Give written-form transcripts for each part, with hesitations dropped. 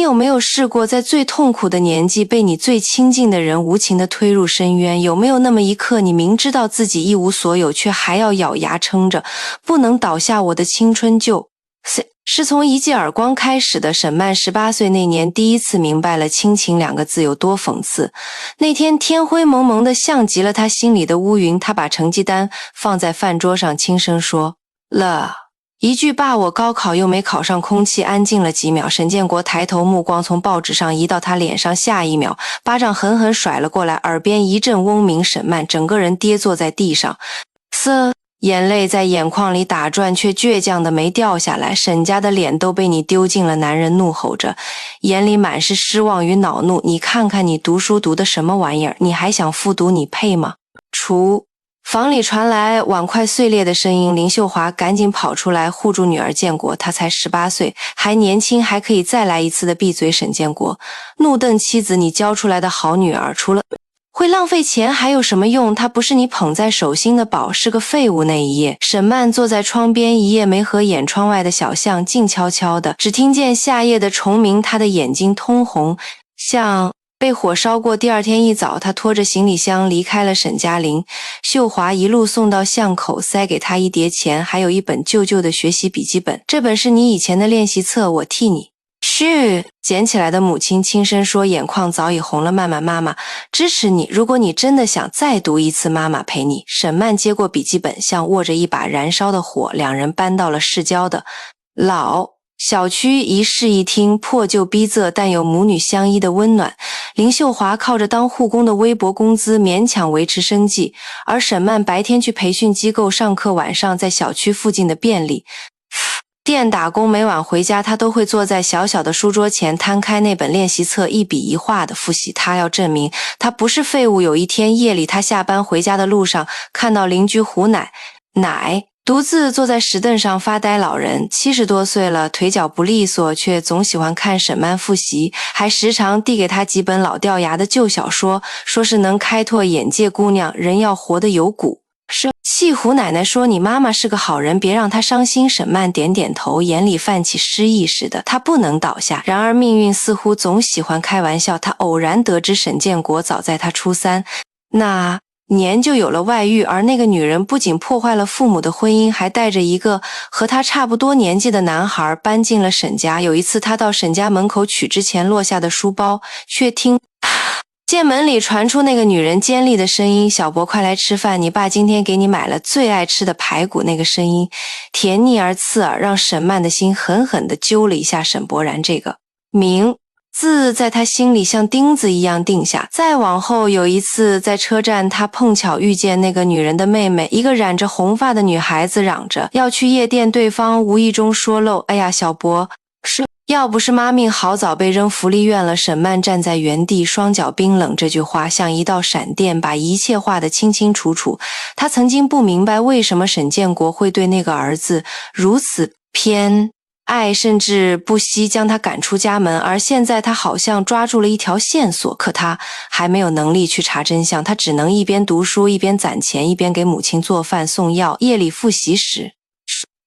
你有没有试过在最痛苦的年纪被你最亲近的人无情地推入深渊？有没有那么一刻，你明知道自己一无所有，却还要咬牙撑着，不能倒下，我的青春是从一记耳光开始的。沈曼18岁那年第一次明白了亲情2个字有多讽刺。那天天灰蒙蒙的，像极了他心里的乌云。他把成绩单放在饭桌上，轻声说了一句爸，我高考又没考上。空气安静了几秒，沈建国抬头，目光从报纸上移到他脸上，下一秒巴掌狠狠甩了过来，耳边一阵嗡鸣，沈曼整个人跌坐在地上，眼泪在眼眶里打转，却倔强的没掉下来。沈家的脸都被你丢尽了。男人怒吼着，眼里满是失望与恼怒。你看看你读书读的什么玩意儿，你还想复读，你配吗？厨房里传来碗筷碎裂的声音，林秀华赶紧跑出来护住女儿建国。他才18岁，还年轻，还可以再来一次的。闭嘴！沈建国怒瞪妻子，你教出来的好女儿除了会浪费钱还有什么用？她不是你捧在手心的宝，是个废物。那一夜，沈曼坐在窗边，一夜没合眼，窗外的小巷静悄悄的，只听见夏夜的虫鸣。她的眼睛通红，像被火烧过。第二天一早，她拖着行李箱离开了沈家林。秀华一路送到巷口，塞给她一叠钱，还有一本旧旧的学习笔记本。这本是你以前的练习册，我替你嘘，捡起来的母亲轻声说，眼眶早已红了。曼曼妈妈支持你，如果你真的想再读一次，妈妈陪你。沈曼接过笔记本，像握着一把燃烧的火，两人搬到了市郊的老小区。一室一厅，破旧逼仄，但有母女相依的温暖。林秀华靠着当护工的微薄工资勉强维持生计，而沈曼白天去培训机构上课，晚上在小区附近的便利店打工。每晚回家，他都会坐在小小的书桌前，摊开那本练习册，一笔一画的复习。他要证明他不是废物。有一天夜里，他下班回家的路上，看到邻居胡奶独自坐在石凳上发呆。老人70多岁了，腿脚不利索，却总喜欢看沈曼复习，还时常递给他几本老掉牙的旧小说，说是能开拓眼界。姑娘，人要活得有骨。气胡奶奶说，你妈妈是个好人，别让她伤心。沈曼点点头，眼里泛起诗意似的，她不能倒下。然而命运似乎总喜欢开玩笑。她偶然得知沈建国早在她初3那年就有了外遇，而那个女人不仅破坏了父母的婚姻，还带着一个和她差不多年纪的男孩搬进了沈家。有一次她到沈家门口取之前落下的书包，却听见门里传出那个女人尖利的声音，小伯快来吃饭，你爸今天给你买了最爱吃的排骨。那个声音甜腻而刺耳，让沈曼的心狠狠地揪了一下。沈伯然这个名字在他心里像钉子一样定下。再往后有一次在车站，他碰巧遇见那个女人的妹妹，一个染着红发的女孩子嚷着要去夜店，对方无意中说漏，哎呀小伯要不是妈命好，早被扔福利院了。沈曼站在原地，双脚冰冷。这句话像一道闪电，把一切画得清清楚楚。他曾经不明白为什么沈建国会对那个儿子如此偏爱，甚至不惜将他赶出家门，而现在他好像抓住了一条线索，可他还没有能力去查真相。他只能一边读书，一边攒钱，一边给母亲做饭送药。夜里复习时，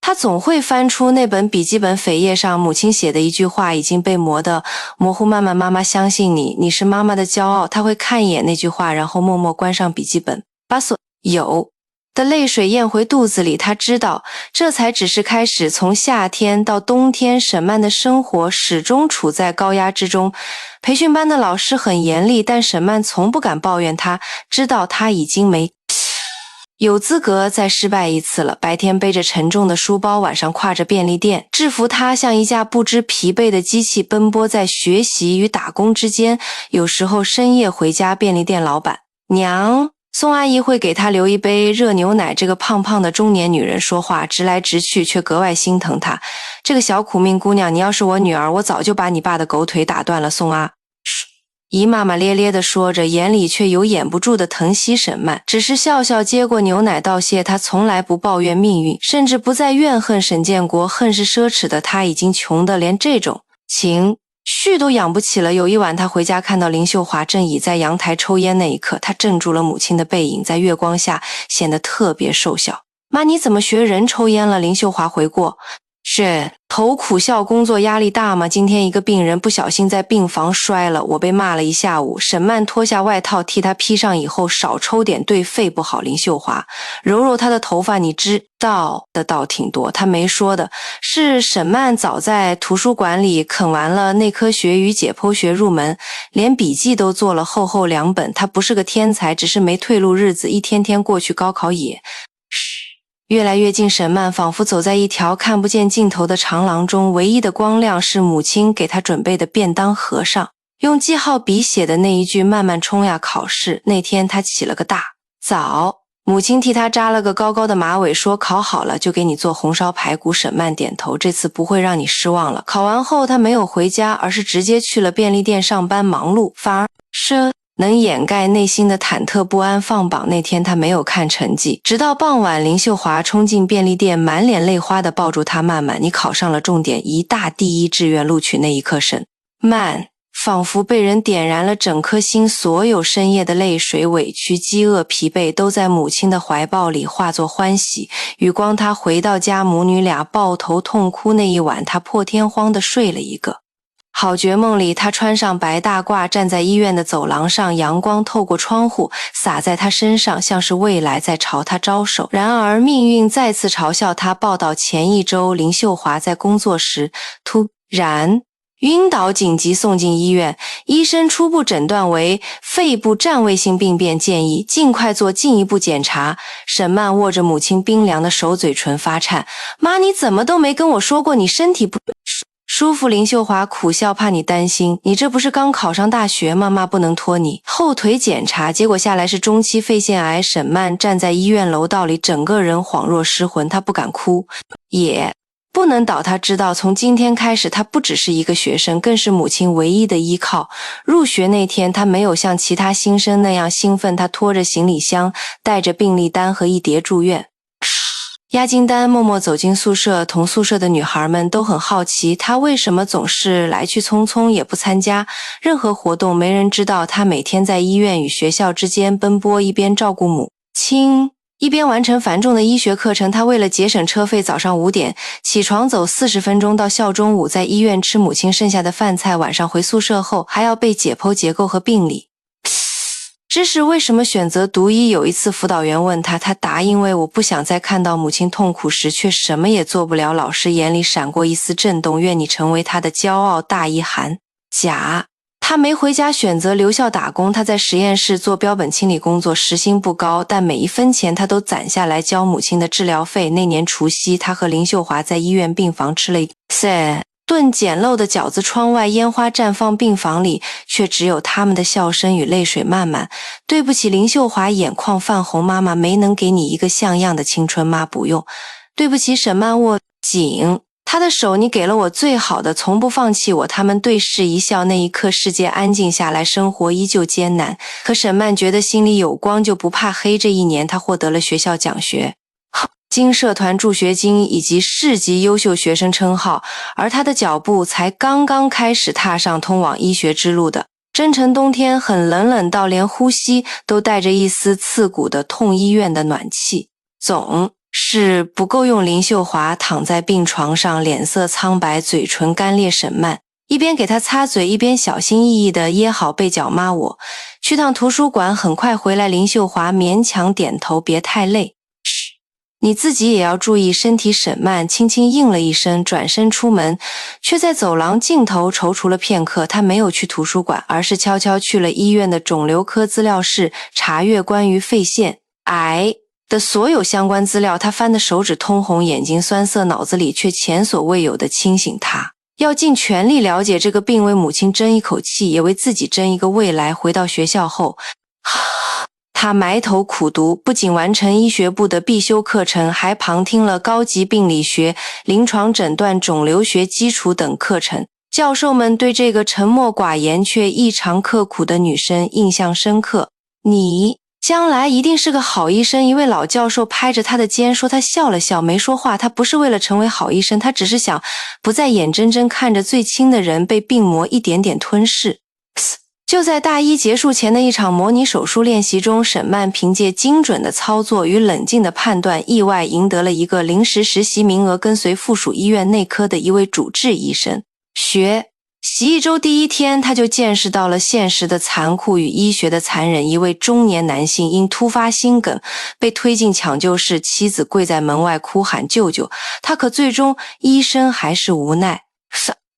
他总会翻出那本笔记本，扉页上母亲写的一句话已经被磨得模糊。曼曼妈妈相信你，你是妈妈的骄傲。他会看一眼那句话，然后默默关上笔记本，把所有的泪水咽回肚子里。他知道这才只是开始。从夏天到冬天，沈曼的生活始终处在高压之中。培训班的老师很严厉，但沈曼从不敢抱怨。他知道他已经没有资格再失败一次了。白天背着沉重的书包，晚上挎着便利店，制服他像一架不知疲惫的机器，奔波在学习与打工之间。有时候深夜回家，便利店老板娘宋阿姨会给他留一杯热牛奶。这个胖胖的中年女人说话直来直去，却格外心疼她。这个小苦命姑娘，你要是我女儿，我早就把你爸的狗腿打断了。宋阿姨骂骂咧咧地说着，眼里却有掩不住的疼惜沈曼，只是笑笑接过牛奶道谢。她从来不抱怨命运，甚至不再怨恨沈建国。恨是奢侈的，他已经穷得连这种情绪都养不起了。有一晚，他回家看到林秀华正倚在阳台抽烟，那一刻他镇住了母亲的背影，在月光下显得特别瘦小。妈，你怎么学人抽烟了？林秀华回过是头苦笑，工作压力大吗？今天一个病人不小心在病房摔了，我被骂了一下午。沈曼脱下外套替他披上以后，少抽点对肺不好。林秀华揉揉他的头发，你知道的倒挺多。他没说的是，沈曼早在图书馆里啃完了内科学与解剖学入门，连笔记都做了厚厚2本。他不是个天才，只是没退路，日子一天天过去，高考也越来越近，沈曼仿佛走在一条看不见尽头的长廊中，唯一的光亮是母亲给她准备的便当盒上用记号笔写的那一句慢慢冲呀考试。那天她起了个大早，母亲替她扎了个高高的马尾，说考好了就给你做红烧排骨。沈曼点头，这次不会让你失望了。考完后她没有回家，而是直接去了便利店上班忙碌，反而能掩盖内心的忐忑不安。放榜那天他没有看成绩，直到傍晚林秀华冲进便利店，满脸泪花地抱住他，曼曼，你考上了重点一大第1志愿录取。那一刻沈曼仿佛被人点燃了整颗心，所有深夜的泪水、委屈、饥饿、疲惫都在母亲的怀抱里化作欢喜。余光他回到家，母女俩抱头痛哭。那一晚他破天荒地睡了一个好觉，梦里他穿上白大褂，站在医院的走廊上，阳光透过窗户洒在他身上，像是未来在朝他招手。然而命运再次嘲笑他。报道前一周，林秀华在工作时突然晕倒，紧急送进医院，医生初步诊断为肺部占位性病变，建议尽快做进一步检查。沈曼握着母亲冰凉的手，嘴唇发颤，妈，你怎么都没跟我说过你身体不舒服。林秀华苦笑，怕你担心，你这不是刚考上大学吗？妈不能拖你。后腿检查结果下来是中期肺腺癌。沈曼站在医院楼道里，整个人恍若失魂，她不敢哭，也不能倒。他知道从今天开始，他不只是一个学生，更是母亲唯一的依靠。入学那天，他没有像其他新生那样兴奋，他拖着行李箱，带着病历单和一叠住院押金单，默默走进宿舍。同宿舍的女孩们都很好奇，她为什么总是来去匆匆，也不参加任何活动。没人知道，她每天在医院与学校之间奔波，一边照顾母亲，一边完成繁重的医学课程。她为了节省车费，早上5点起床，走40分钟到校，中午在医院吃母亲剩下的饭菜，晚上回宿舍后还要背解剖结构和病理知识。为什么选择读医？有一次辅导员问他，他答：因为我不想再看到母亲痛苦时却什么也做不了。老师眼里闪过一丝震动，愿你成为他的骄傲。大一寒假他没回家，选择留校打工。他在实验室做标本清理工作，时薪不高，但每一分钱他都攒下来交母亲的治疗费。那年除夕，他和林秀华在医院病房吃了一顿简陋的饺子，窗外烟花绽放，病房里却只有他们的笑声与泪水。漫漫，对不起。林秀华眼眶泛红，妈妈没能给你一个像样的青春。妈不用。对不起。沈曼握紧他的手，你给了我最好的，从不放弃我。他们对视一笑，那一刻世界安静下来，生活依旧艰难，可沈曼觉得心里有光，就不怕黑。这一年他获得了学校奖学金、社团助学金以及市级优秀学生称号，而他的脚步才刚刚开始踏上通往医学之路的。真诚冬天很冷到连呼吸都带着一丝刺骨的痛，医院的暖气总是不够用。林秀华躺在病床上，脸色苍白，嘴唇干裂。沈曼一边给他擦嘴，一边小心翼翼地掖好被角。妈，我去趟图书馆，很快回来。林秀华勉强点头，别太累，你自己也要注意身体。沈曼轻轻应了一声，转身出门，却在走廊尽头踌躇了片刻。他没有去图书馆，而是悄悄去了医院的肿瘤科资料室，查阅关于肺腺癌的所有相关资料。他翻得手指通红，眼睛酸涩，脑子里却前所未有的清醒。他要尽全力了解这个病，为母亲争一口气，也为自己争一个未来。回到学校后，他埋头苦读，不仅完成医学部的必修课程，还旁听了高级病理学、临床诊断、肿瘤学基础等课程。教授们对这个沉默寡言却异常刻苦的女生印象深刻。你将来一定是个好医生。一位老教授拍着他的肩说。他笑了笑，没说话。他不是为了成为好医生，他只是想不再眼睁睁看着最亲的人被病魔一点点吞噬。就在大一结束前的一场模拟手术练习中，沈曼凭借精准的操作与冷静的判断，意外赢得了一个临时实习名额，跟随附属医院内科的一位主治医生学习一周。第一天，他就见识到了现实的残酷与医学的残忍。一位中年男性因突发心梗被推进抢救室，妻子跪在门外哭喊救救他，可最终医生还是无奈。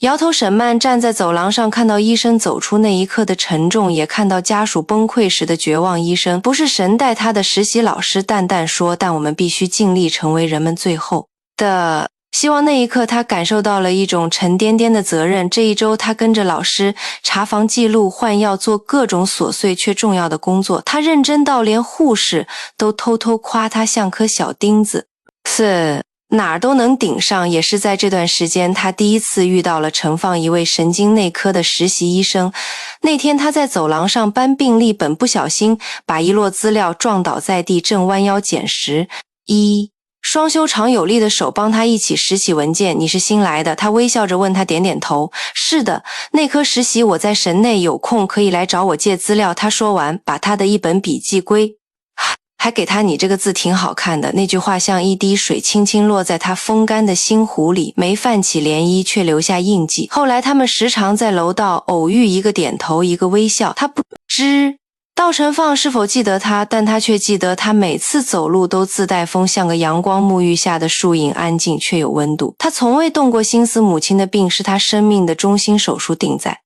摇头。沈曼站在走廊上，看到医生走出那一刻的沉重，也看到家属崩溃时的绝望。医生不是神带他的实习老师淡淡说，但我们必须尽力成为人们最后的希望。那一刻他感受到了一种沉甸甸的责任。这一周他跟着老师查房记录、换药，做各种琐碎却重要的工作。他认真到连护士都偷偷夸他像颗小钉子，哪儿都能顶上。也是在这段时间，他第一次遇到了陈放，一位神经内科的实习医生。那天他在走廊上搬病历本，不小心把一摞资料撞倒在地，正弯腰捡时，双修长有力的手帮他一起拾起文件。你是新来的？他微笑着问他，点点头。是的，内科实习，我在神内，有空可以来找我借资料。他说完，把他的一本笔记归还给他，你这个字挺好看的。那句话像一滴水，轻轻落在他风干的心湖里，没泛起涟漪，却留下印记。后来他们时常在楼道偶遇，一个点头，一个微笑。他不知道陈放是否记得他，但他却记得他每次走路都自带风，像个阳光沐浴下的树影，安静却有温度。他从未动过心思，母亲的病是他生命的中心手术，定在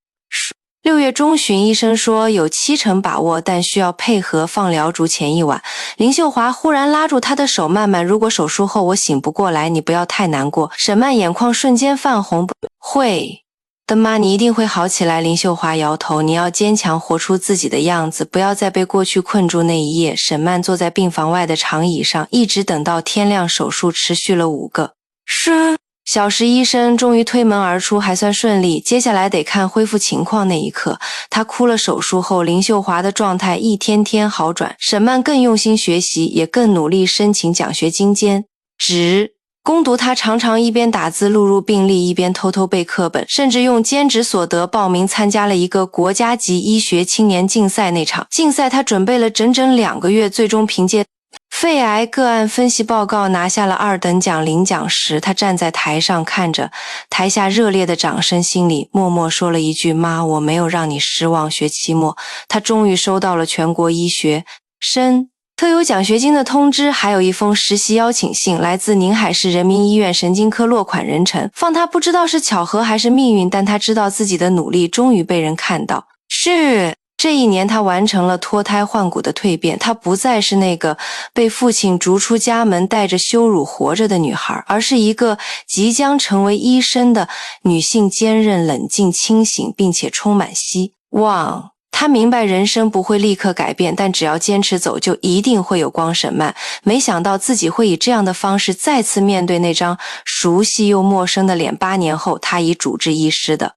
6月中旬。医生说有70%把握，但需要配合放疗烛前一晚。林秀华忽然拉住他的手，慢慢，如果手术后我醒不过来，你不要太难过。沈曼眼眶瞬间泛红。会的妈，你一定会好起来。林秀华摇头，你要坚强，活出自己的样子，不要再被过去困住。那一夜，沈曼坐在病房外的长椅上，一直等到天亮。手术持续了5个小时，医生终于推门而出，还算顺利。接下来得看恢复情况。那一刻，他哭了。手术后，林秀华的状态一天天好转，沈曼更用心学习，也更努力申请奖学金兼职攻读。他常常一边打字录入病历，一边偷偷背课本，甚至用兼职所得报名参加了一个国家级医学青年竞赛。那场竞赛他准备了整整2个月，最终凭借肺癌个案分析报告拿下了2等奖。领奖时，他站在台上，看着台下热烈的掌声，心里默默说了一句，妈，我没有让你失望。学期末，他终于收到了全国医学生特有奖学金的通知，还有一封实习邀请信，来自宁海市人民医院神经科落款人陈放。他不知道是巧合还是命运，但他知道自己的努力终于被人看到。这一年，他完成了脱胎换骨的蜕变。她不再是那个被父亲逐出家门、带着羞辱活着的女孩，而是一个即将成为医生的女性，坚韧、冷静、清醒，并且充满希望。她明白人生不会立刻改变，但只要坚持走，就一定会有光。沈曼没想到自己会以这样的方式再次面对那张熟悉又陌生的脸。8年后，她以主治医师的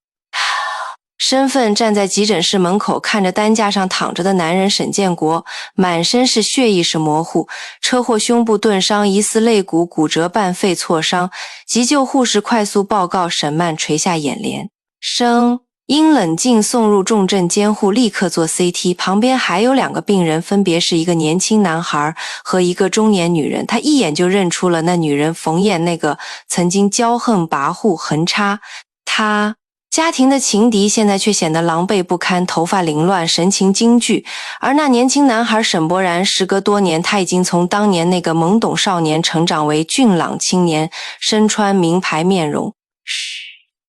身份站在急诊室门口，看着担架上躺着的男人沈建国，满身是血，意识模糊，车祸胸部钝伤，疑似肋骨骨折半肺挫伤。急救护士快速报告，沈曼垂下眼帘，声音冷静，送入重症监护，立刻做 CT。 旁边还有2个病人，分别是一个年轻男孩和一个中年女人。他一眼就认出了那女人冯燕，那个曾经骄横跋扈、横插他家庭的情敌，现在却显得狼狈不堪，头发凌乱，神情惊惧。而那年轻男孩沈博然，时隔多年，他已经从当年那个懵懂少年成长为俊朗青年，身穿名牌，面容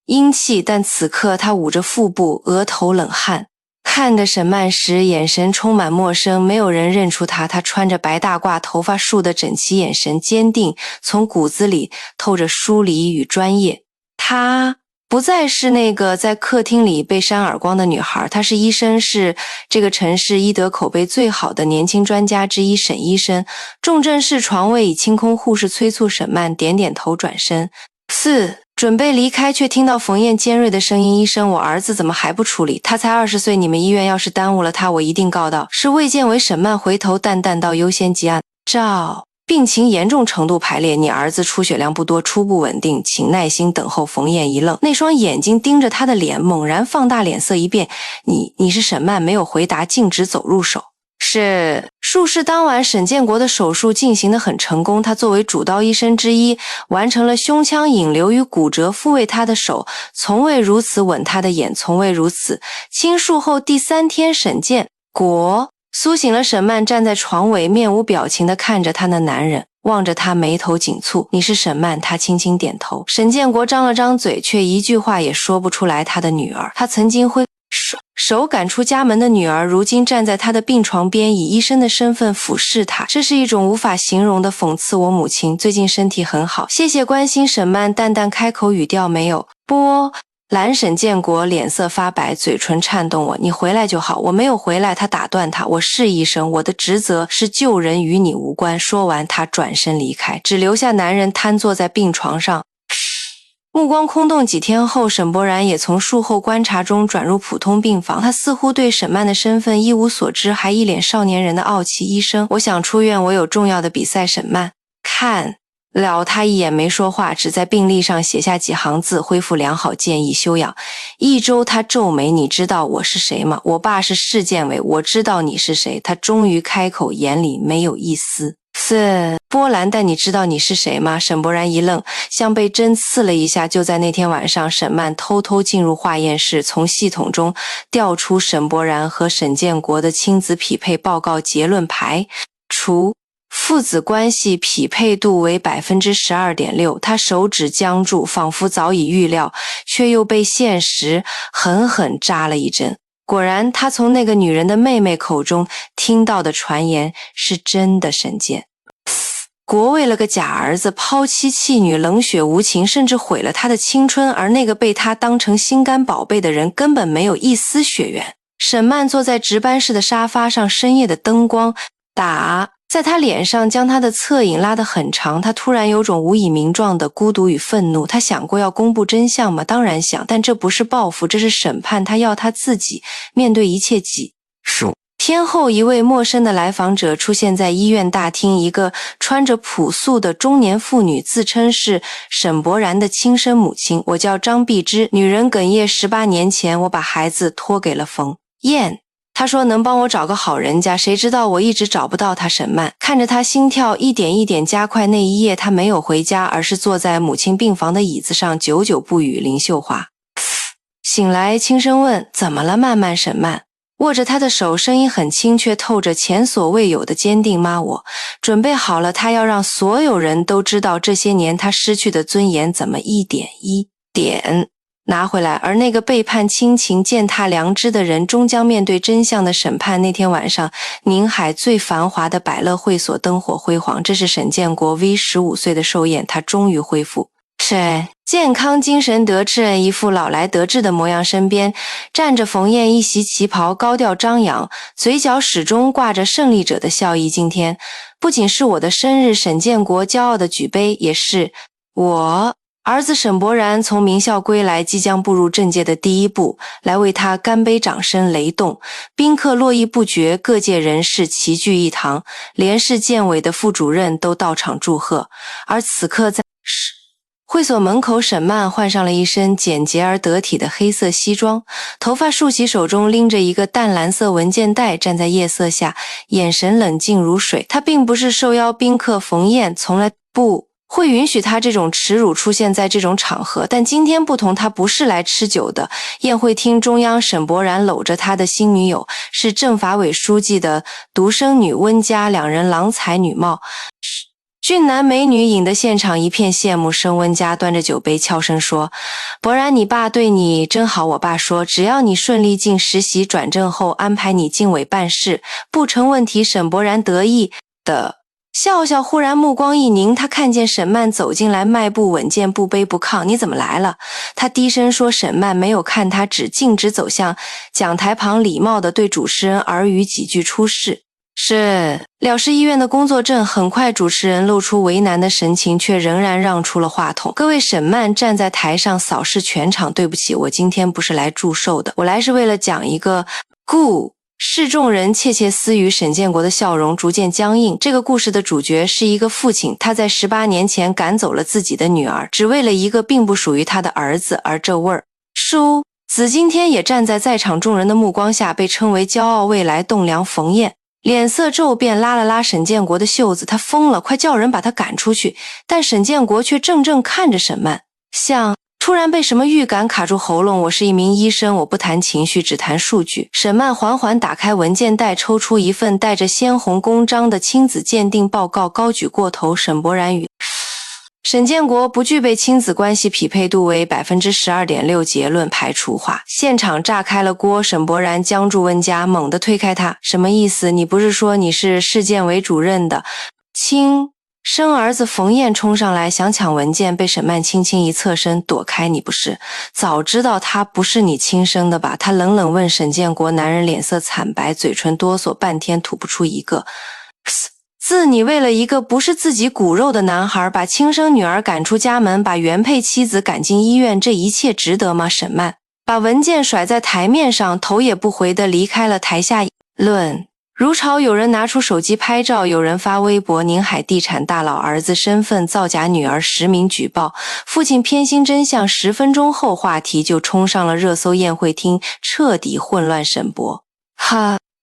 英气，但此刻他捂着腹部，额头冷汗。看着沈曼时，眼神充满陌生，没有人认出他。他穿着白大褂，头发梳得整齐，眼神坚定，从骨子里透着疏离与专业。他不再是那个在客厅里被扇耳光的女孩，她是医生，是这个城市医德口碑最好的年轻专家之一，沈医生。重症室床位已清空，护士催促沈曼点点头，转身准备离开，却听到冯燕尖锐的声音，医生，我儿子怎么还不处理？他才20岁，你们医院要是耽误了他，我一定告到。是卫健委。沈曼回头淡淡道，优先结案。病情严重程度排列，你儿子出血量不多，初步稳定，请耐心等候。冯燕一愣，那双眼睛盯着他的脸，猛然放大，脸色一变。你是沈曼？没有回答，径直走入手。是。术士当晚沈建国的手术进行得很成功，他作为主刀医生之一，完成了胸腔引流与骨折，复位他的手，从未如此吻他的眼，从未如此。清术后第3天，沈建国苏醒了，沈曼站在床尾，面无表情地看着他的男人，望着他，眉头紧蹙。你是沈曼？他轻轻点头。沈建国张了张嘴，却一句话也说不出来。他的女儿，他曾经挥手赶出家门的女儿，如今站在他的病床边，以医生的身份俯视他，这是一种无法形容的讽刺。我母亲最近身体很好，谢谢关心。沈曼淡淡开口，语调没有波澜。沈建国脸色发白，嘴唇颤动。你回来就好。我没有回来。他打断他，我是医生，我的职责是救人，与你无关。说完，他转身离开，只留下男人瘫坐在病床上。目光空洞。几天后，沈博然也从术后观察中转入普通病房。他似乎对沈曼的身份一无所知，还一脸少年人的傲气。医生，我想出院，我有重要的比赛。沈曼看了他一眼，没说话，只在病历上写下几行字：恢复良好，建议休养1周。他皱眉，你知道我是谁吗？我爸是市建委。我知道你是谁。他终于开口，眼里没有一丝波澜。但你知道你是谁吗？沈博然一愣，像被针刺了一下。就在那天晚上，沈曼偷偷进入化验室，从系统中调出沈博然和沈建国的亲子匹配报告，结论排除父子关系匹配度为 12.6%。 他手指僵住，仿佛早已预料，却又被现实狠狠扎了一针。果然，他从那个女人的妹妹口中听到的传言是真的。沈建国为了个假儿子抛妻弃女，冷血无情，甚至毁了他的青春，而那个被他当成心肝宝贝的人根本没有一丝血缘。沈曼坐在值班室的沙发上，深夜的灯光打在他脸上，将他的侧影拉得很长。他突然有种无以名状的孤独与愤怒。他想过要公布真相吗？当然想，但这不是报复，这是审判。他要他自己面对一切己数。天后，一位陌生的来访者出现在医院大厅，一个穿着朴素的中年妇女，自称是沈博然的亲生母亲。我叫张碧芝。女人哽咽，18年前我把孩子托给了冯燕，他说能帮我找个好人家，谁知道我一直找不到他。沈曼看着他心跳一点一点加快。那一夜他没有回家，而是坐在母亲病房的椅子上，久久不语。林秀华醒来轻声问，怎么了曼曼？沈曼握着他的手，声音很轻，却透着前所未有的坚定。妈，我准备好了，他要让所有人都知道这些年他失去的尊严怎么一点一点拿回来，而那个背叛亲情、践踏良知的人终将面对真相的审判。那天晚上，宁海最繁华的百乐会所灯火辉煌，这是沈建国 V15岁的寿宴，他终于恢复是健康精神得志，一副老来得志的模样。身边站着冯燕，一袭旗袍，高调张扬，嘴角始终挂着胜利者的笑意。今天不仅是我的生日，沈建国骄傲地举杯，也是我儿子沈博然从名校归来，即将步入政界的第一步，来为他干杯。掌声雷动，宾客络绎不绝，各界人士齐聚一堂，连市建委的副主任都到场祝贺。而此刻在会所门口，沈曼换上了一身简洁而得体的黑色西装，头发束起，手中拎着一个淡蓝色文件袋，站在夜色下，眼神冷静如水。他并不是受邀宾客冯燕，从来不会允许他这种耻辱出现在这种场合，但今天不同，他不是来吃酒的。宴会厅中央，沈博然搂着他的新女友，是政法委书记的独生女温佳，两人郎才女貌，俊男美女引得现场一片羡慕声。温佳端着酒杯悄声说，博然你爸对你真好，我爸说只要你顺利进实习，转正后安排你进委办事，不成问题。沈博然得意的笑笑，忽然目光一凝，他看见沈曼走进来，迈步稳健，不卑不亢。你怎么来了？他低声说。沈曼没有看他，只径直走向讲台旁，礼貌地对主持人耳语几句，出示是了事医院的工作证。很快主持人露出为难的神情，却仍然让出了话筒。各位，沈曼站在台上扫视全场，对不起，我今天不是来祝寿的，我来是为了讲一个故示众人窃窃私语，沈建国的笑容逐渐僵硬。这个故事的主角是一个父亲，他在18年前赶走了自己的女儿，只为了一个并不属于他的儿子，而这味儿叔子今天也站在场众人的目光下，被称为骄傲未来栋梁。冯燕脸色骤变，拉了拉沈建国的袖子，他疯了，快叫人把他赶出去。但沈建国却怔怔看着沈曼，像突然被什么预感卡住喉咙。我是一名医生，我不谈情绪，只谈数据。沈曼缓缓打开文件袋，抽出一份带着鲜红公章的亲子鉴定报告，高举过头。沈博然与沈建国不具备亲子关系，匹配度为 12.6%， 结论排除化。现场炸开了锅，沈博然僵住温家，猛地推开他。什么意思？你不是说你是市建委主任的亲生儿子？冯燕冲上来想抢文件，被沈曼轻轻一侧身躲开。你不是早知道他不是你亲生的吧？他冷冷问沈建国。男人脸色惨白，嘴唇哆嗦，半天吐不出一个字。你为了一个不是自己骨肉的男孩，把亲生女儿赶出家门，把原配妻子赶进医院，这一切值得吗？沈曼把文件甩在台面上，头也不回地离开了台下。论如潮，有人拿出手机拍照，有人发微博。宁海地产大佬儿子身份造假，女儿实名举报，父亲偏心真相。10分钟后，话题就冲上了热搜，宴会厅彻底混乱。沈博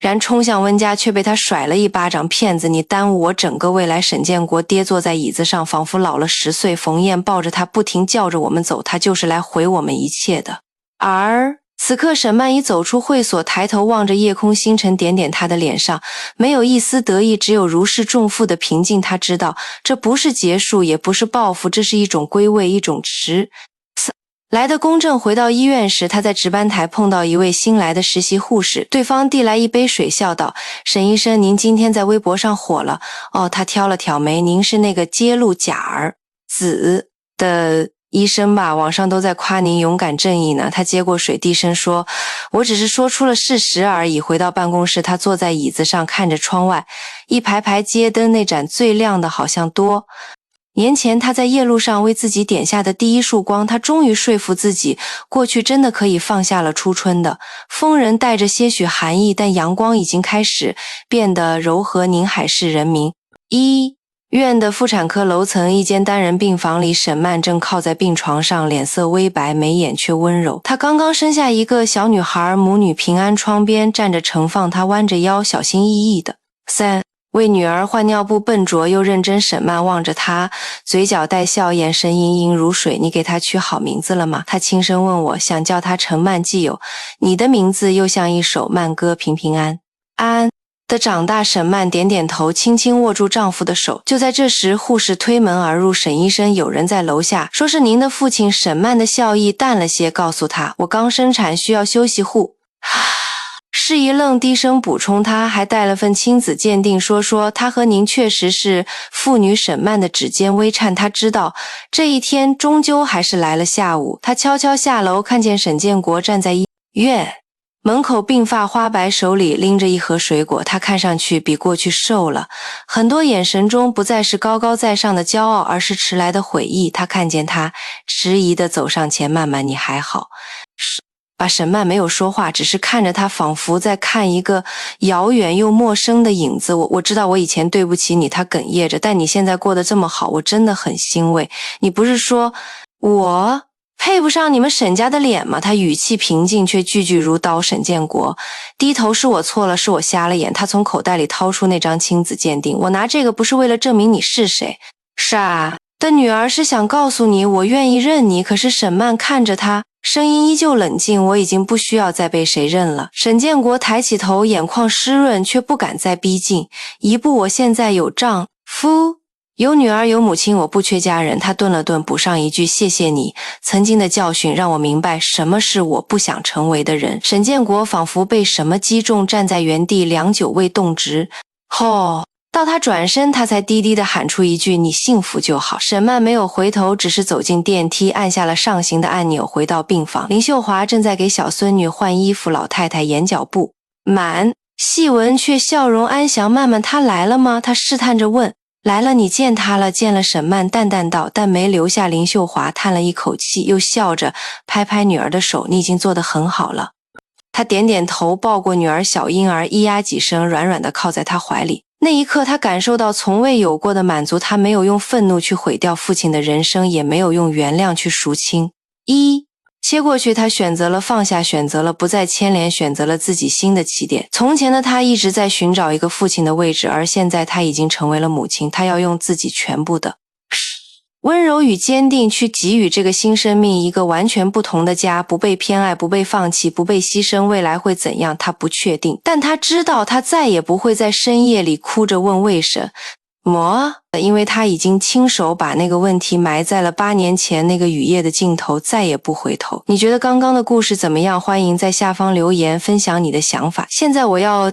然冲向温家，却被他甩了一巴掌。骗子，你耽误我整个未来。沈建国跌坐在椅子上，仿佛老了10岁。冯燕抱着他，不停叫着我们走，他就是来毁我们一切的。而此刻沈曼已走出会所，抬头望着夜空星辰，点点他的脸上没有一丝得意，只有如释重负的平静。他知道这不是结束，也不是报复，这是一种归位，一种迟来的公正。回到医院时，他在值班台碰到一位新来的实习护士，对方递来一杯水，笑道：沈医生，您今天在微博上火了。他挑了挑眉，您是那个揭露假儿子的医生吧？网上都在夸您勇敢正义呢。他接过水，低声说：我只是说出了事实而已。回到办公室，他坐在椅子上，看着窗外，一排排街灯，那盏最亮的好像多年前他在夜路上为自己点下的第一束光。他终于说服自己，过去真的可以放下了。初春的风人带着些许寒意，但阳光已经开始变得柔和。宁海市人民医院的妇产科楼层一间单人病房里，沈曼正靠在病床上，脸色微白，眉眼却温柔。她刚刚生下一个小女孩，母女平安，窗边站着盛放，她弯着腰，小心翼翼的为女儿换尿布，笨拙又认真。沈曼望着她，嘴角带笑，眼神盈盈如水。你给她取好名字了吗？她轻声问我，想叫她陈曼既有你的名字，又像一首慢歌，平平安安的长大。沈曼点点头，轻轻握住丈夫的手。就在这时，护士推门而入。沈医生，有人在楼下，说是您的父亲。沈曼的笑意淡了些，告诉他，我刚生产，需要休息护是一愣，低声补充，他还带了份亲子鉴定，说他和您确实是父女。沈曼的指尖微颤，他知道这一天终究还是来了。下午，他悄悄下楼，看见沈建国站在医院门口，鬓发花白，手里拎着一盒水果。他看上去比过去瘦了很多，眼神中不再是高高在上的骄傲，而是迟来的悔意。他看见他迟疑地走上前，曼曼，你还好？沈曼没有说话，只是看着他，仿佛在看一个遥远又陌生的影子。我知道我以前对不起你，他哽咽着，但你现在过得这么好，我真的很欣慰。你不是说我配不上你们沈家的脸吗？他语气平静，却句句如刀。沈建国低头，是我错了，是我瞎了眼。他从口袋里掏出那张亲子鉴定，我拿这个不是为了证明你是谁，傻的女儿是想告诉你，我愿意认你。可是沈曼看着他，声音依旧冷静，我已经不需要再被谁认了。沈建国抬起头，眼眶湿润，却不敢再逼近一步。我现在有丈夫，有女儿，有母亲，我不缺家人。他顿了顿，补上一句，谢谢你曾经的教训，让我明白什么是我不想成为的人。沈建国仿佛被什么击中，站在原地良久未动直。到他转身，他才低低地喊出一句，你幸福就好。沈曼没有回头，只是走进电梯，按下了上行的按钮，回到病房。林秀华正在给小孙女换衣服，老太太眼角布满细纹，却笑容安详。曼曼，她来了吗？他试探着问。来了，你见她了？见了。沈曼淡淡道，但没留下。林秀华叹了一口气，又笑着拍拍女儿的手，你已经做得很好了。他点点头，抱过女儿小婴儿，咿呀几声，软软地靠在他怀里。那一刻，他感受到从未有过的满足。他没有用愤怒去毁掉父亲的人生，也没有用原谅去赎清。切过去，他选择了放下，选择了不再牵连，选择了自己新的起点。从前的他一直在寻找一个父亲的位置，而现在他已经成为了母亲。他要用自己全部的温柔与坚定去给予这个新生命一个完全不同的家，不被偏爱，不被放弃，不被牺牲。未来会怎样，他不确定，但他知道他再也不会在深夜里哭着问为什么，因为他已经亲手把那个问题埋在了8年前那个雨夜的尽头，再也不回头。你觉得刚刚的故事怎么样？欢迎在下方留言分享你的想法。现在我要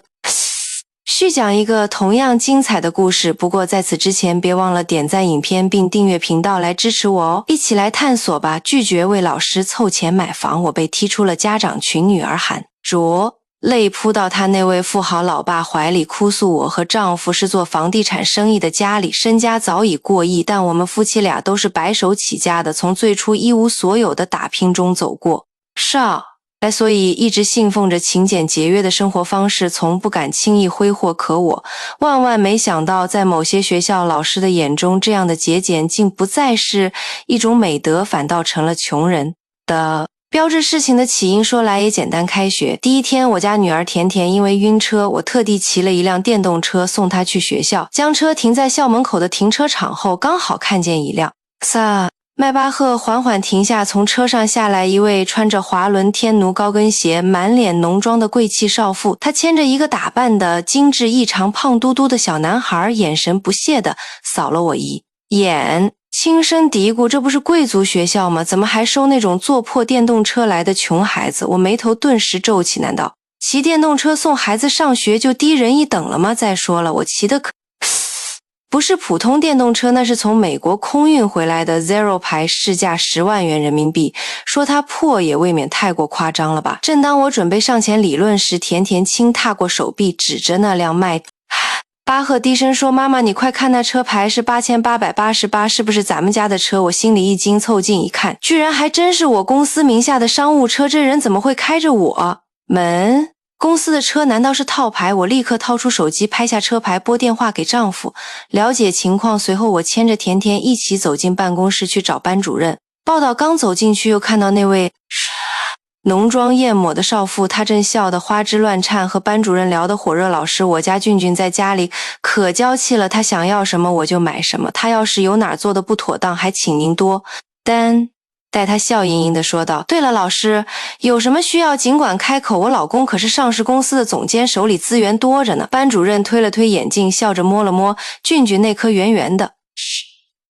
续讲一个同样精彩的故事，不过在此之前别忘了点赞影片并订阅频道来支持我哦，一起来探索吧。拒绝为老师凑钱买房，我被踢出了家长群，女儿喊着，泪扑到她那位富豪老爸怀里，哭诉我和丈夫是做房地产生意的，家里身家早已过亿，但我们夫妻俩都是白手起家的，从最初一无所有的打拼中走过所以一直信奉着勤俭节约的生活方式，从不敢轻易挥霍。可我万万没想到，在某些学校老师的眼中，这样的节俭竟不再是一种美德，反倒成了穷人的标志。事情的起因说来也简单，开学第一天，我家女儿甜甜因为晕车，我特地骑了一辆电动车送她去学校，将车停在校门口的停车场后，刚好看见一辆迈巴赫缓缓停下，从车上下来一位穿着华伦天奴高跟鞋、满脸浓妆的贵气少妇，她牵着一个打扮的精致异常胖嘟嘟的小男孩，眼神不屑地扫了我一眼，轻声嘀咕：“这不是贵族学校吗？怎么还收那种坐破电动车来的穷孩子？”我眉头顿时皱起，难道骑电动车送孩子上学就低人一等了吗？再说了，我骑的不是普通电动车，那是从美国空运回来的 Zero 牌，市价10万元人民币，说它破也未免太过夸张了吧。正当我准备上前理论时，甜甜轻踏过手臂，指着那辆迈巴赫低声说：“妈妈，你快看，那车牌是8888，是不是咱们家的车？”我心里一惊，凑近一看，居然还真是我公司名下的商务车，这人怎么会开着我们公司的车？难道是套牌？我立刻掏出手机拍下车牌，拨电话给丈夫了解情况。随后我牵着甜甜一起走进办公室去找班主任报道。刚走进去，又看到那位浓妆艳抹的少妇，她正笑得花枝乱颤，和班主任聊得火热。老师，我家俊俊在家里可娇气了，他想要什么我就买什么，他要是有哪儿做的不妥当，还请您多担待。他笑盈盈地说道：“对了，老师，有什么需要尽管开口，我老公可是上市公司的总监，手里资源多着呢。”班主任推了推眼镜，笑着摸了摸俊俊那颗圆圆的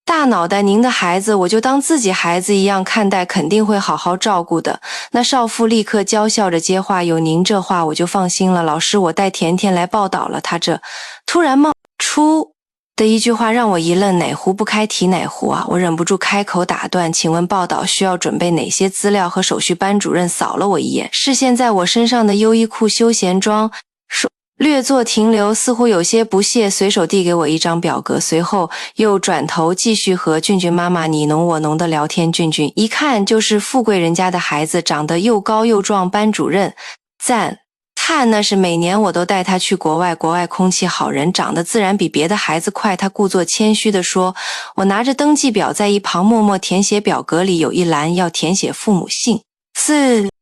大脑袋：“您的孩子我就当自己孩子一样看待，肯定会好好照顾的。”那少妇立刻娇笑着接话：“有您这话我就放心了。老师，我带甜甜来报道了。”他这突然冒出的一句话让我一愣，哪壶不开提哪壶啊！我忍不住开口打断：“请问报道需要准备哪些资料和手续？”班主任扫了我一眼，视线在我身上的优衣库休闲装略作停留，似乎有些不屑，随手递给我一张表格，随后又转头继续和俊俊妈妈你侬我侬的聊天。俊俊一看就是富贵人家的孩子，长得又高又壮。班主任赞叹：“那是每年我都带他去国外，国外空气好，人长得自然比别的孩子快。”他故作谦虚地说。我拿着登记表在一旁默默填写，表格里有一栏要填写父母姓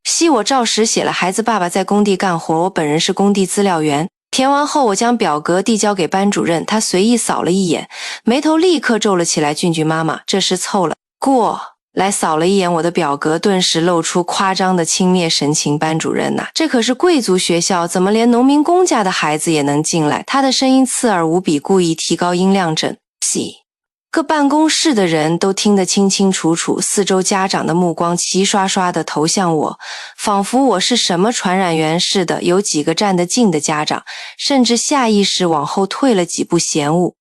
系，我照实写了孩子爸爸在工地干活，我本人是工地资料员。填完后，我将表格递交给班主任，他随意扫了一眼，眉头立刻皱了起来。俊俊妈妈这时凑了过来，扫了一眼我的表格，顿时露出夸张的轻蔑神情。班主任呐，这可是贵族学校，怎么连农民工家的孩子也能进来？他的声音刺耳无比，故意提高音量，整个办公室的人都听得清清楚楚，四周家长的目光齐刷刷地投向我，仿佛我是什么传染源似的。有几个站得近的家长甚至下意识往后退了几步，嫌恶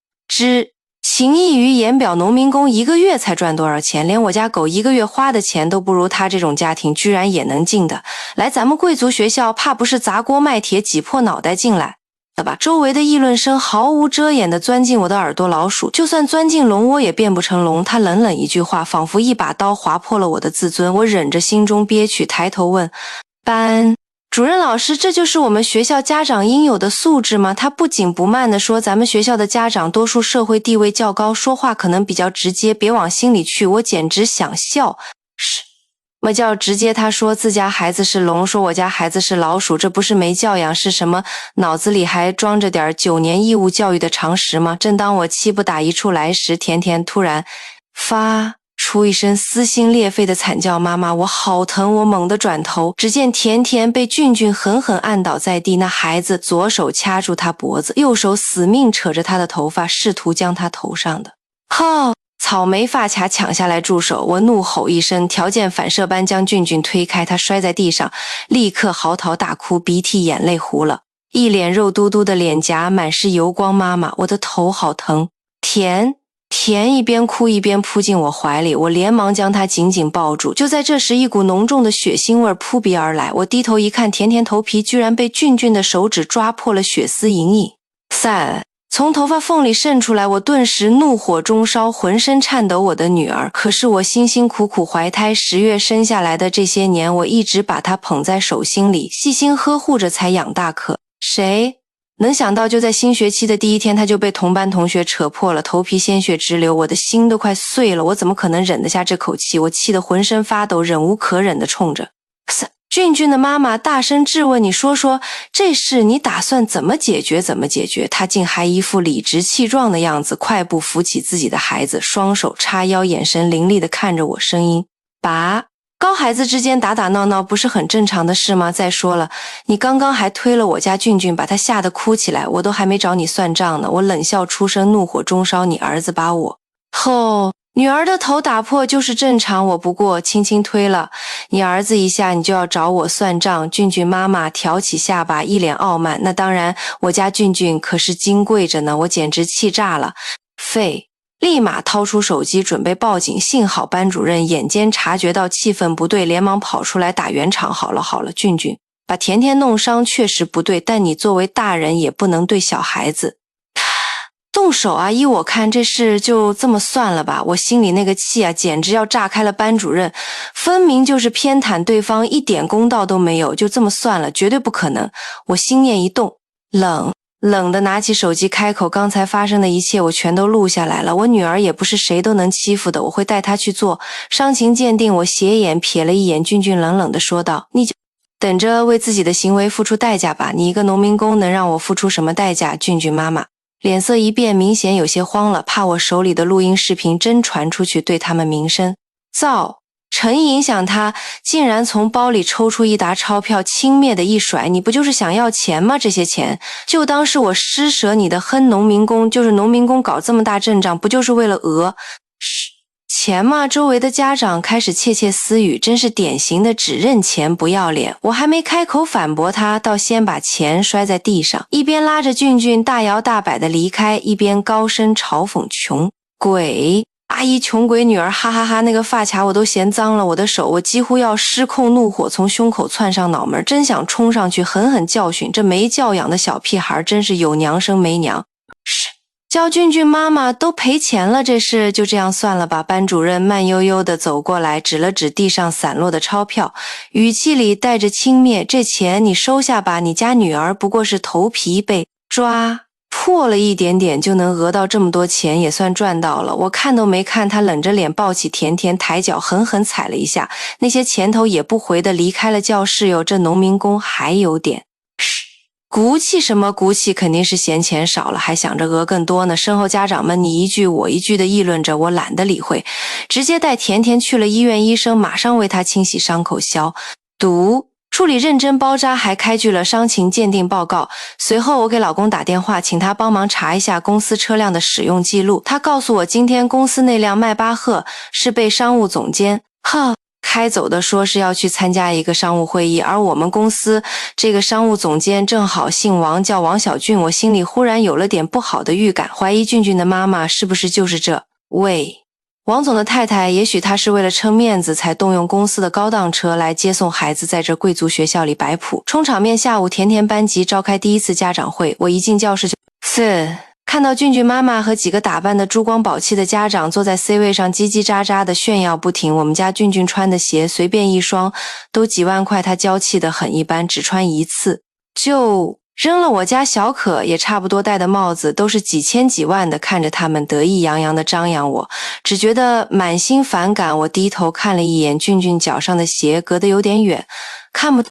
情溢于言表。农民工一个月才赚多少钱？连我家狗一个月花的钱都不如他这种家庭，居然也能进的来咱们贵族学校，怕不是砸锅卖铁挤破脑袋进来了吧？周围的议论声毫无遮掩地钻进我的耳朵，老鼠就算钻进龙窝也变不成龙。他冷冷一句话，仿佛一把刀划破了我的自尊。我忍着心中憋屈，抬头问班主任老师，这就是我们学校家长应有的素质吗？他不紧不慢地说，咱们学校的家长多数社会地位较高，说话可能比较直接，别往心里去。我简直想笑。什么叫直接？他说自家孩子是龙，说我家孩子是老鼠，这不是没教养，是什么？脑子里还装着点9年义务教育的常识吗？正当我气不打一处来时，甜甜突然发出一声撕心裂肺的惨叫，妈妈，我好疼！我猛地转头，只见甜甜被俊俊狠狠按倒在地，那孩子左手掐住他脖子，右手死命扯着他的头发，试图将他头上的草莓发卡抢下来住手。我怒吼一声，条件反射般将俊俊推开，他摔在地上，立刻嚎啕大哭，鼻涕眼泪糊了，一脸肉嘟嘟的脸颊满是油光。妈妈，我的头好疼！甜一边哭一边扑进我怀里，我连忙将她紧紧抱住。就在这时，一股浓重的血腥味扑鼻而来，我低头一看，甜甜头皮居然被俊俊的手指抓破了血丝隐隐，从头发缝里渗出来，我顿时怒火中烧，浑身颤抖。我的女儿，可是我辛辛苦苦怀胎10月生下来的，这些年我一直把她捧在手心里，细心呵护着才养大。可谁能想到，就在新学期的第一天，她就被同班同学扯破了，头皮鲜血直流，我的心都快碎了。我怎么可能忍得下这口气？我气得浑身发抖，忍无可忍地冲着俊俊的妈妈大声质问，你说这事你打算怎么解决？他竟还一副理直气壮的样子，快步扶起自己的孩子，双手叉腰，眼神凌厉地看着我，声音拔高孩子之间打打闹闹不是很正常的事吗？再说了，你刚刚还推了我家俊俊，把他吓得哭起来，我都还没找你算账呢。我冷笑出声，怒火中烧，你儿子把我女儿的头打破就是正常，我不过轻轻推了你儿子一下，你就要找我算账。俊俊妈妈挑起下巴，一脸傲慢，那当然，我家俊俊可是金贵着呢。我简直气炸了，立马掏出手机准备报警，幸好班主任眼尖察觉到气氛不对，连忙跑出来打圆场。好了，俊俊把甜甜弄伤确实不对，但你作为大人也不能对小孩子动手啊！依我看，这事就这么算了吧。我心里那个气啊，简直要炸开了。班主任分明就是偏袒对方，一点公道都没有，就这么算了，绝对不可能。我心念一动，冷地拿起手机开口，刚才发生的一切我全都录下来了。我女儿也不是谁都能欺负的，我会带她去做伤情鉴定。我斜眼瞥了一眼俊俊，冷冷地说道，你就等着为自己的行为付出代价吧。你一个农民工能让我付出什么代价？俊俊妈妈脸色一变，明显有些慌了，怕我手里的录音视频真传出去对他们名声造成影响。他竟然从包里抽出一沓钞票，轻蔑的一甩，你不就是想要钱吗？这些钱就当是我施舍你的，哼，农民工就是农民工，搞这么大阵仗不就是为了钱吗？周围的家长开始窃窃私语，真是典型的只认钱不要脸。我还没开口反驳他，倒先把钱摔在地上，一边拉着俊俊大摇大摆地离开，一边高声嘲讽，穷鬼阿姨，穷鬼女儿，哈哈哈！那个发卡我都嫌脏了，我的手，我几乎要失控，怒火从胸口窜上脑门，真想冲上去狠狠教训这没教养的小屁孩，真是有娘生没娘。叫俊俊妈妈都赔钱了，这事就这样算了吧。班主任慢悠悠地走过来，指了指地上散落的钞票，语气里带着轻蔑，这钱你收下吧，你家女儿不过是头皮被抓破了一点点，就能讹到这么多钱，也算赚到了。我看都没看，他冷着脸抱起甜甜，抬脚狠狠踩了一下，那些钱头也不回的离开了教室哟。这农民工还有点骨气，什么骨气？肯定是嫌钱少了，还想着讹更多呢。身后家长们你一句我一句的议论着，我懒得理会，直接带甜甜去了医院，医生马上为她清洗伤口消毒，处理认真包扎，还开具了伤情鉴定报告。随后我给老公打电话，请他帮忙查一下公司车辆的使用记录。他告诉我，今天公司那辆迈巴赫是被商务总监开走的，说是要去参加一个商务会议，而我们公司这个商务总监正好姓王，叫王小俊。我心里忽然有了点不好的预感，怀疑俊俊的妈妈是不是就是这位王总的太太。也许她是为了撑面子才动用公司的高档车来接送孩子，在这贵族学校里摆谱充场面。下午甜甜班级召开第一次家长会，我一进教室就看到俊俊妈妈和几个打扮的珠光宝气的家长坐在 C 位上叽叽喳喳的炫耀不停，我们家俊俊穿的鞋随便一双都几万块，他娇气的很，一般只穿一次就扔了。我家小可也差不多戴的帽子都是几千几万的，看着他们得意洋洋的张扬，我只觉得满心反感。我低头看了一眼俊俊脚上的鞋，隔得有点远，看不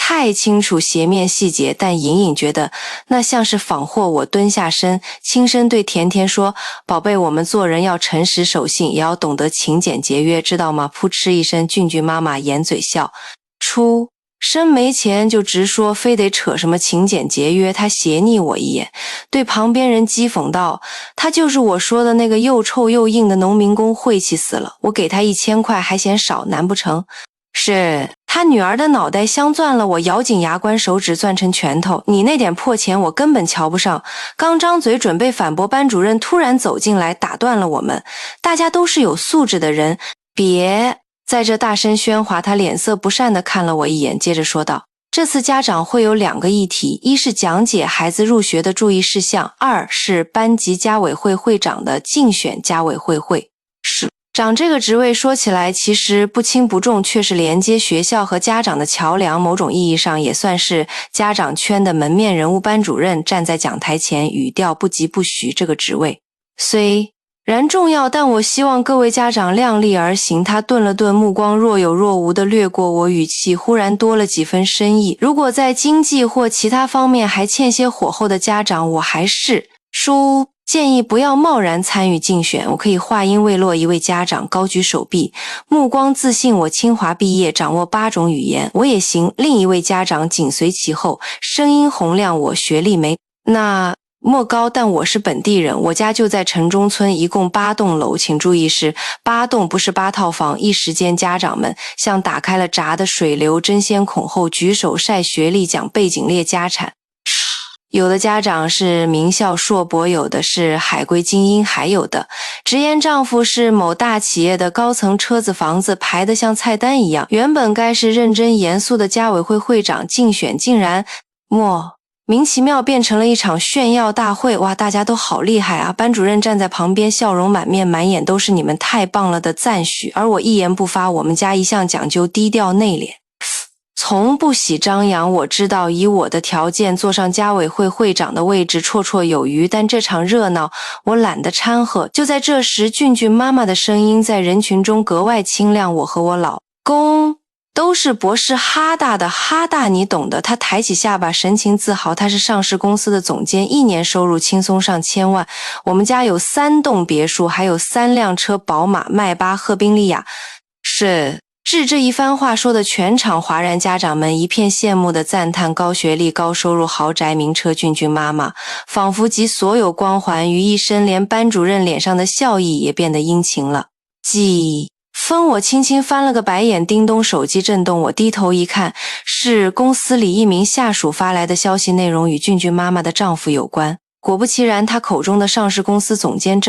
太清楚鞋面细节，但隐隐觉得那像是仿货。我蹲下身，轻声对甜甜说：“宝贝，我们做人要诚实守信，也要懂得勤俭节约，知道吗？”噗嗤一声，俊俊妈妈掩嘴笑出。生没钱就直说，非得扯什么勤俭节约。他斜睨我一眼，对旁边人讥讽道：“他就是我说的那个又臭又硬的农民工，晦气死了！我给他1000块还嫌少，难不成？”是他女儿的脑袋镶钻了。我咬紧牙关，手指攥成拳头。你那点破钱我根本瞧不上。刚张嘴准备反驳，班主任突然走进来，打断了我们。大家都是有素质的人，别在这大声喧哗。他脸色不善地看了我一眼，接着说道：“这次家长会有2个议题，一是讲解孩子入学的注意事项，二是班级家委会会长的竞选家委会会长。这个职位说起来其实不轻不重，却是连接学校和家长的桥梁，某种意义上也算是家长圈的门面人物。班主任站在讲台前，语调不疾不徐。这个职位虽然重要，但我希望各位家长量力而行。”他顿了顿，目光若有若无地掠过我，语气忽然多了几分深意。如果在经济或其他方面还欠些火候的家长，我还是建议不要贸然参与竞选。我可以话音未落，一位家长高举手臂，目光自信：“我清华毕业，掌握8种语言，我也行。”另一位家长紧随其后，声音洪亮：“我学历没那莫高，但我是本地人，我家就在城中村，一共8栋楼，请注意是8栋，不是8套房。”一时间家长们像打开了闸的水流，争先恐后举手晒学历、讲背景、列家产。有的家长是名校硕博，有的是海归精英，还有的直言丈夫是某大企业的高层，车子房子排得像菜单一样。原本该是认真严肃的家委会会长竞选，竟然莫名其妙变成了一场炫耀大会。哇，大家都好厉害啊！班主任站在旁边，笑容满面，满眼都是“你们太棒了”的赞许，而我一言不发。我们家一向讲究低调内敛，从不喜张扬。我知道以我的条件坐上家委会会长的位置绰绰有余，但这场热闹我懒得掺和。就在这时，俊俊妈妈的声音在人群中格外清亮：“我和我老公都是博士哈大的，哈大你懂的。”他抬起下巴，神情自豪。他是上市公司的总监，一年收入轻松上千万。我们家有3栋别墅，还有3辆车，宝马、迈巴赫、宾利亚。是这一番话说的全场哗然，家长们一片羡慕的赞叹：高学历、高收入、豪宅、名车。俊俊妈妈仿佛集所有光环于一身，连班主任脸上的笑意也变得殷勤了几分。我轻轻翻了个白眼，叮咚，手机震动。我低头一看，是公司里一名下属发来的消息，内容与俊俊妈妈的丈夫有关。果不其然，他口中的上市公司总监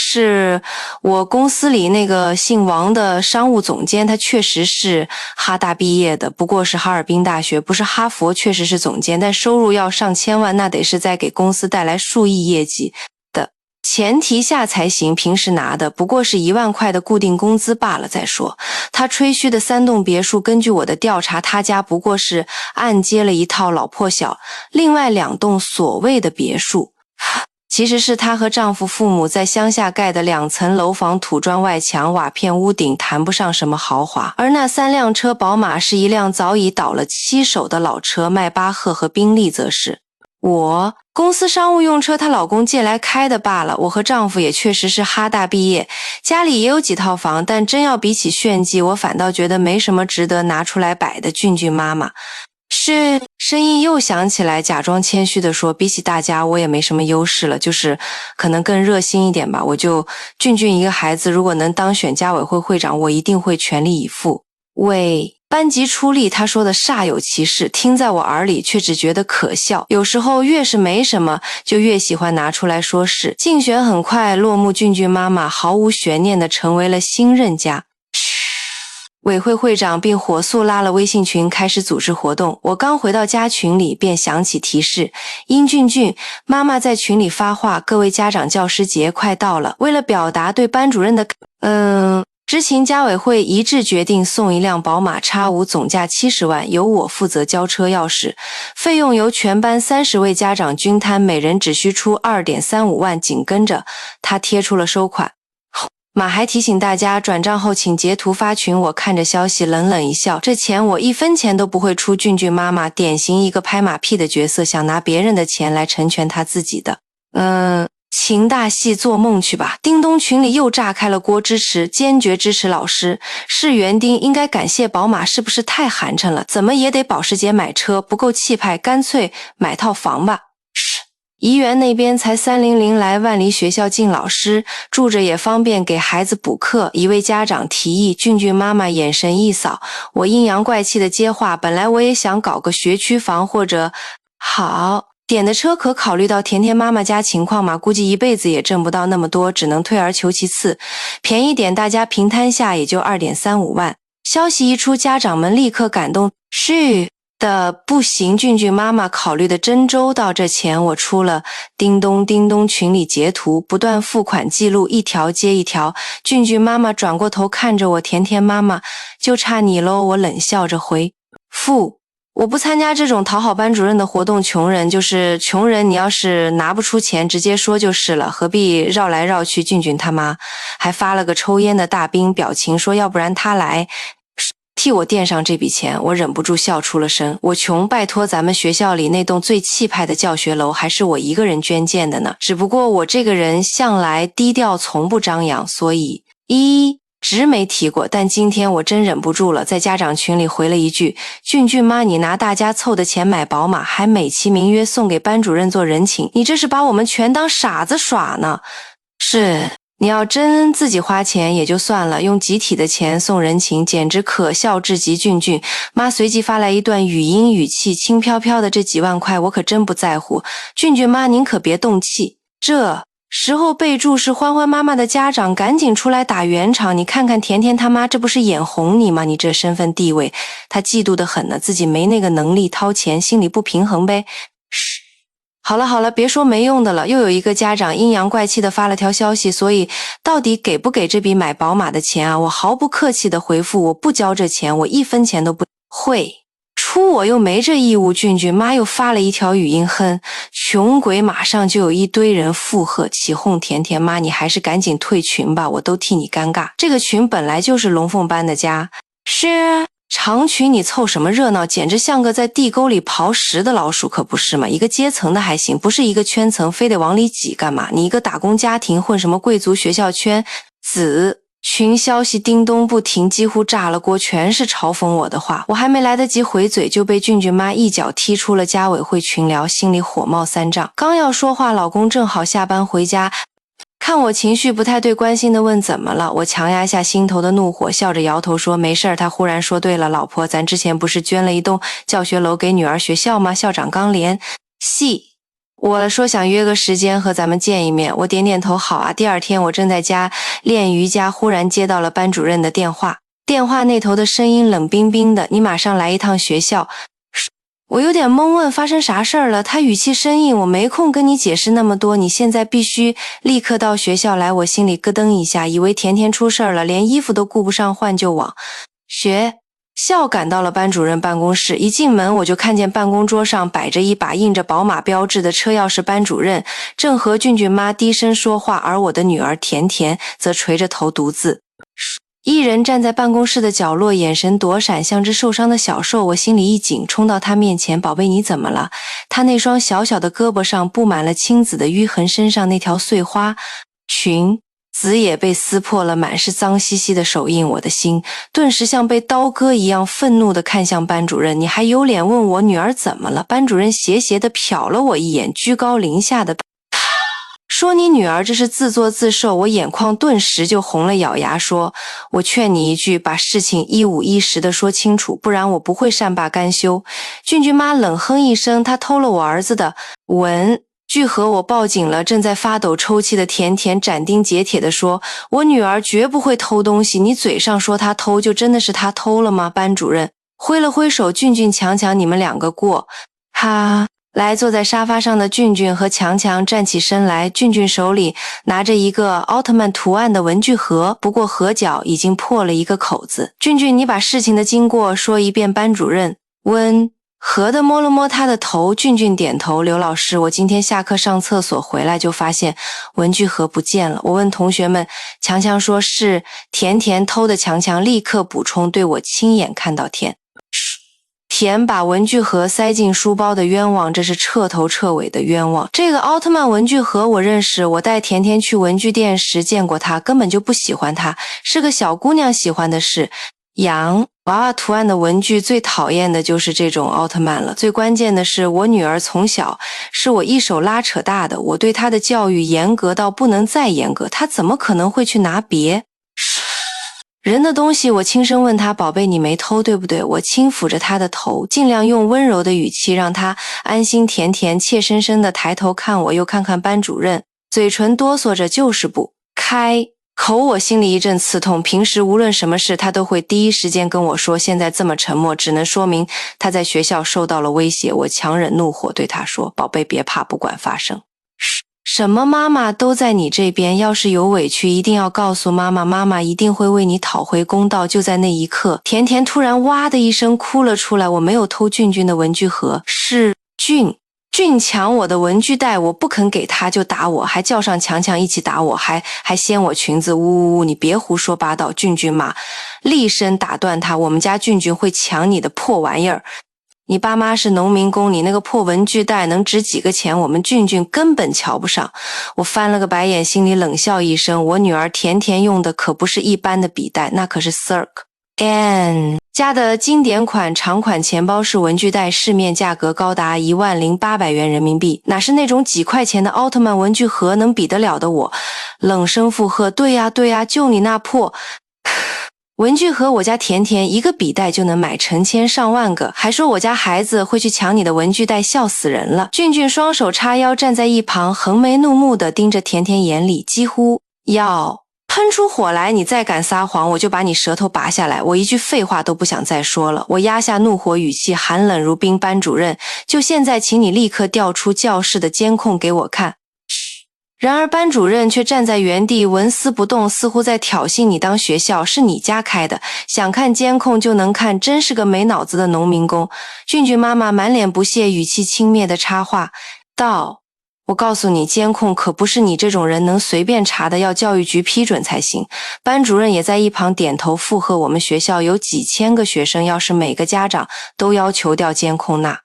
是我公司里那个姓王的商务总监，他确实是哈大毕业的，不过是哈尔滨大学，不是哈佛，确实是总监，但收入要上千万，那得是在给公司带来数亿业绩的前提下才行，平时拿的不过是1万块的固定工资罢了。再说他吹嘘的3栋别墅，根据我的调查，他家不过是按揭了一套老破小，另外2栋所谓的别墅其实是她和丈夫父母在乡下盖的2层楼房，土砖外墙，瓦片屋顶，谈不上什么豪华。而那3辆车，宝马是一辆早已倒了7手的老车，迈巴赫和宾利则是我公司商务用车，她老公借来开的罢了。我和丈夫也确实是哈大毕业，家里也有几套房，但真要比起炫技，我反倒觉得没什么值得拿出来摆的。俊俊妈妈是声音又响起来，假装谦虚地说：“比起大家，我也没什么优势了，就是可能更热心一点吧。俊俊一个孩子，如果能当选家委会会长，我一定会全力以赴为班级出力。”他说的煞有其事，听在我耳里却只觉得可笑。有时候越是没什么，就越喜欢拿出来说事。竞选很快落幕，俊俊妈妈毫无悬念地成为了新任家委会会长并火速拉了微信群开始组织活动。我刚回到家群里便响起提示，殷俊俊妈妈在群里发话，各位家长教师节快到了，为了表达对班主任的知情，家委会一致决定送一辆宝马 X5， 总价70万，由我负责交车钥匙，费用由全班30位家长均摊，每人只需出 2.35 万。紧跟着他贴出了收款码，还提醒大家转账后请截图发群。我看着消息冷冷一笑，这钱我1分钱都不会出。俊俊妈妈典型一个拍马屁的角色，想拿别人的钱来成全他自己的秦大戏做梦去吧。叮咚群里又炸开了锅，坚决支持老师。是园丁应该感谢宝马，是不是太寒碜了？怎么也得保时捷买车，不够气派，干脆买套房吧。怡园那边才300来，万离学校近，老师住着也方便给孩子补课。一位家长提议，俊俊妈妈眼神一扫，我阴阳怪气的接话，本来我也想搞个学区房或者好点的车，可考虑到甜甜妈妈家情况嘛，估计一辈子也挣不到那么多，只能退而求其次，便宜点大家平摊下也就 2.35 万。消息一出，家长们立刻感动，是的，不行，俊俊妈妈考虑的真周到，这钱我出了。叮咚叮咚，群里截图不断付款记录，一条接一条。俊俊妈妈转过头看着我，甜甜妈妈就差你喽。我冷笑着回复，我不参加这种讨好班主任的活动，穷人就是穷人，你要是拿不出钱直接说就是了，何必绕来绕去。俊俊他妈还发了个抽烟的大兵表情，说要不然他来替我垫上这笔钱。我忍不住笑出了声，我穷，拜托咱们学校里那栋最气派的教学楼还是我一个人捐建的呢，只不过我这个人向来低调从不张扬，所以一直没提过。但今天我真忍不住了，在家长群里回了一句，俊俊妈，你拿大家凑的钱买宝马，还美其名曰送给班主任做人情，你这是把我们全当傻子耍呢。是，你要真自己花钱也就算了，用集体的钱送人情，简直可笑至极。俊俊妈随即发来一段语音，语气轻飘飘的，这几万块我可真不在乎，俊俊妈您可别动气。这时候备注是欢欢妈妈的家长赶紧出来打圆场，你看看甜甜他妈这不是眼红你吗？你这身份地位，他嫉妒得很呢，自己没那个能力掏钱，心里不平衡呗。好了，别说没用的了。又有一个家长阴阳怪气的发了条消息，所以到底给不给这笔买宝马的钱啊？我毫不客气的回复，我不交这钱，我1分钱都不会出，我又没这义务。俊俊妈又发了一条语音，哼，穷鬼，马上就有一堆人附和起哄，甜甜妈你还是赶紧退群吧，我都替你尴尬。这个群本来就是龙凤班的家，是长群，你凑什么热闹，简直像个在地沟里刨食的老鼠，可不是吗？一个阶层的还行，不是一个圈层，非得往里挤干嘛？你一个打工家庭混什么贵族学校圈子？群消息叮咚不停，几乎炸了锅，全是嘲讽我的话。我还没来得及回嘴，就被俊俊妈一脚踢出了家委会群聊，心里火冒三丈。刚要说话，老公正好下班回家，看我情绪不太对，关心的问怎么了。我强压下心头的怒火，笑着摇头说没事儿。他忽然说对了，老婆，咱之前不是捐了一栋教学楼给女儿学校吗？校长刚联系我说想约个时间和咱们见一面，我点点头好啊。第二天我正在家练瑜伽，忽然接到了班主任的电话，电话那头的声音冷冰冰的，你马上来一趟学校。我有点懵，问发生啥事儿了，他语气生硬，我没空跟你解释那么多，你现在必须立刻到学校来。我心里咯噔一下，以为甜甜出事儿了，连衣服都顾不上换就往学校赶到了班主任办公室。一进门我就看见办公桌上摆着一把印着宝马标志的车钥匙，班主任正和俊俊妈低声说话，而我的女儿甜甜则垂着头独自一人站在办公室的角落，眼神躲闪，像只受伤的小兽。我心里一紧，冲到他面前，宝贝你怎么了？他那双小小的胳膊上布满了青紫的淤痕，身上那条碎花裙子也被撕破了，满是脏兮兮的手印。我的心顿时像被刀割一样，愤怒地看向班主任，你还有脸问我女儿怎么了？班主任斜斜地瞟了我一眼，居高临下的说你女儿这是自作自受。我眼眶顿时就红了，咬牙说，我劝你一句，把事情一五一十的说清楚，不然我不会善罢甘休。俊俊妈冷哼一声，她偷了我儿子的文聚合我报警了，正在发抖抽泣的甜甜斩钉截铁地说，我女儿绝不会偷东西，你嘴上说她偷，就真的是她偷了吗？班主任挥了挥手，俊俊强强你们两个过。哈，来，坐在沙发上的俊俊和强强站起身来，俊俊手里拿着一个奥特曼图案的文具盒，不过盒角已经破了一个口子。俊俊，你把事情的经过说一遍。班主任温和的摸了摸他的头，俊俊点头。刘老师，我今天下课上厕所回来就发现文具盒不见了。我问同学们，强强说是甜甜偷的。强强立刻补充，对，我亲眼看到甜把文具盒塞进书包的冤枉，这是彻头彻尾的冤枉。这个奥特曼文具盒我认识，我带甜甜去文具店时见过她，根本就不喜欢她，是个小姑娘喜欢的事。羊娃娃图案的文具最讨厌的就是这种奥特曼了。最关键的是，我女儿从小是我一手拉扯大的，我对她的教育严格到不能再严格，她怎么可能会去拿别人的东西？我轻声问她，宝贝，你没偷对不对？我轻抚着她的头，尽量用温柔的语气让她安心。甜甜怯生生地抬头看我，又看看班主任，嘴唇哆嗦着，就是不开口。我心里一阵刺痛，平时无论什么事他都会第一时间跟我说，现在这么沉默只能说明他在学校受到了威胁。我强忍怒火对他说，宝贝别怕，不管发生什么妈妈都在你这边，要是有委屈一定要告诉妈妈，妈妈一定会为你讨回公道。就在那一刻，甜甜突然哇的一声哭了出来，我没有偷俊俊的文具盒，是俊抢我的文具袋，我不肯给他就打我，还叫上强强一起打我，还掀我裙子，呜呜呜，你别胡说八道。俊俊骂，厉声打断他，我们家俊俊会抢你的破玩意儿，你爸妈是农民工，你那个破文具袋能值几个钱？我们俊俊根本瞧不上。我翻了个白眼，心里冷笑一声，我女儿甜甜用的可不是一般的笔袋，那可是 Cirque家的经典款长款钱包式文具袋，市面价格高达10800元人民币，哪是那种几块钱的奥特曼文具盒能比得了的？我冷声附和，对呀对呀，就你那破文具盒，我家甜甜一个笔袋就能买成千上万个，还说我家孩子会去抢你的文具袋，笑死人了。俊俊双手叉腰站在一旁，横眉怒目地盯着甜甜，眼里几乎要喷出火来，你再敢撒谎，我就把你舌头拔下来。我一句废话都不想再说了，我压下怒火，语气寒冷如冰，班主任，就现在请你立刻调出教室的监控给我看。然而班主任却站在原地纹丝不动，似乎在挑衅，你当学校是你家开的，想看监控就能看，真是个没脑子的农民工。俊俊妈妈满脸不屑，语气轻蔑的插话道，我告诉你，监控可不是你这种人能随便查的，要教育局批准才行。班主任也在一旁点头附和，我们学校有几千个学生，要是每个家长都要求调监控，那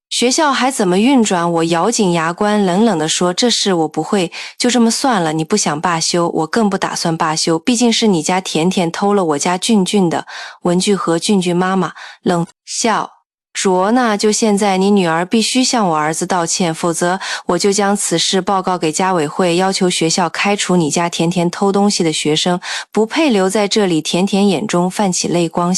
学校还怎么运转？我咬紧牙关，冷冷地说，这事我不会，就这么算了。你不想罢休，我更不打算罢休，毕竟是你家甜甜偷了我家俊俊的文具盒。俊俊妈妈冷笑卓娜，就现在你女儿必须向我儿子道歉，否则我就将此事报告给家委会，要求学校开除你家甜甜偷东西的学生，不配留在这里。甜甜眼中泛起泪光，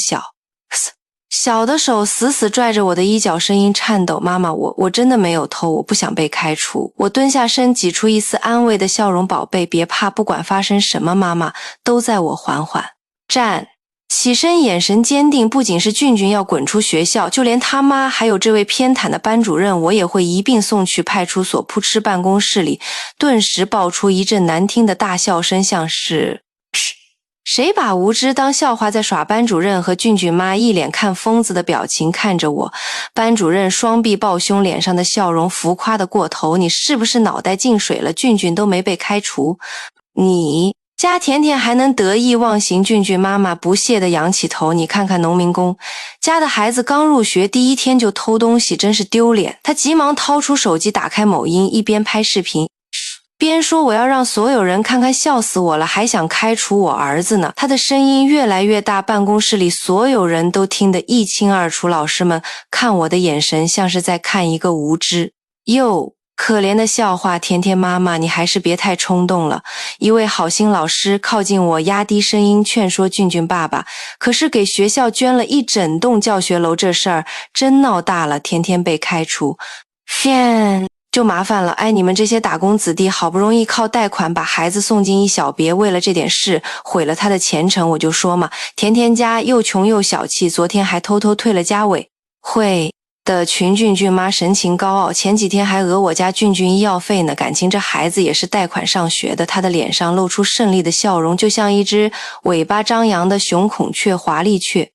小的手死死拽着我的衣角，声音颤抖，妈妈，我真的没有偷，我不想被开除。我蹲下身，挤出一丝安慰的笑容，宝贝别怕，不管发生什么，妈妈都在我缓缓站起身，眼神坚定。不仅是俊俊要滚出学校，就连他妈还有这位偏袒的班主任，我也会一并送去派出所。扑哧，办公室里顿时爆出一阵难听的大笑声，像是谁把无知当笑话在耍？班主任和俊俊妈一脸看疯子的表情看着我，班主任双臂抱胸，脸上的笑容浮夸的过头，你是不是脑袋进水了？俊俊都没被开除，你家甜甜还能得意忘形？俊俊妈妈不屑地仰起头，你看看农民工家的孩子刚入学第一天就偷东西，真是丢脸。他急忙掏出手机打开某音，一边拍视频边说，我要让所有人看看，笑死我了，还想开除我儿子呢。他的声音越来越大，办公室里所有人都听得一清二楚，老师们看我的眼神像是在看一个无知又可怜的笑话。甜甜妈妈，你还是别太冲动了。一位好心老师靠近我，压低声音劝说俊俊爸爸，可是给学校捐了一整栋教学楼，这事儿真闹大了，甜甜被开除。就麻烦了。哎，你们这些打工子弟好不容易靠贷款把孩子送进一小别，为了这点事毁了他的前程，我就说嘛，甜甜家又穷又小气，昨天还偷偷退了家委会的群俊俊妈神情高傲，前几天还讹我家俊俊医药费呢。感情这孩子也是贷款上学的，他的脸上露出胜利的笑容，就像一只尾巴张扬的雄孔雀、华丽雀，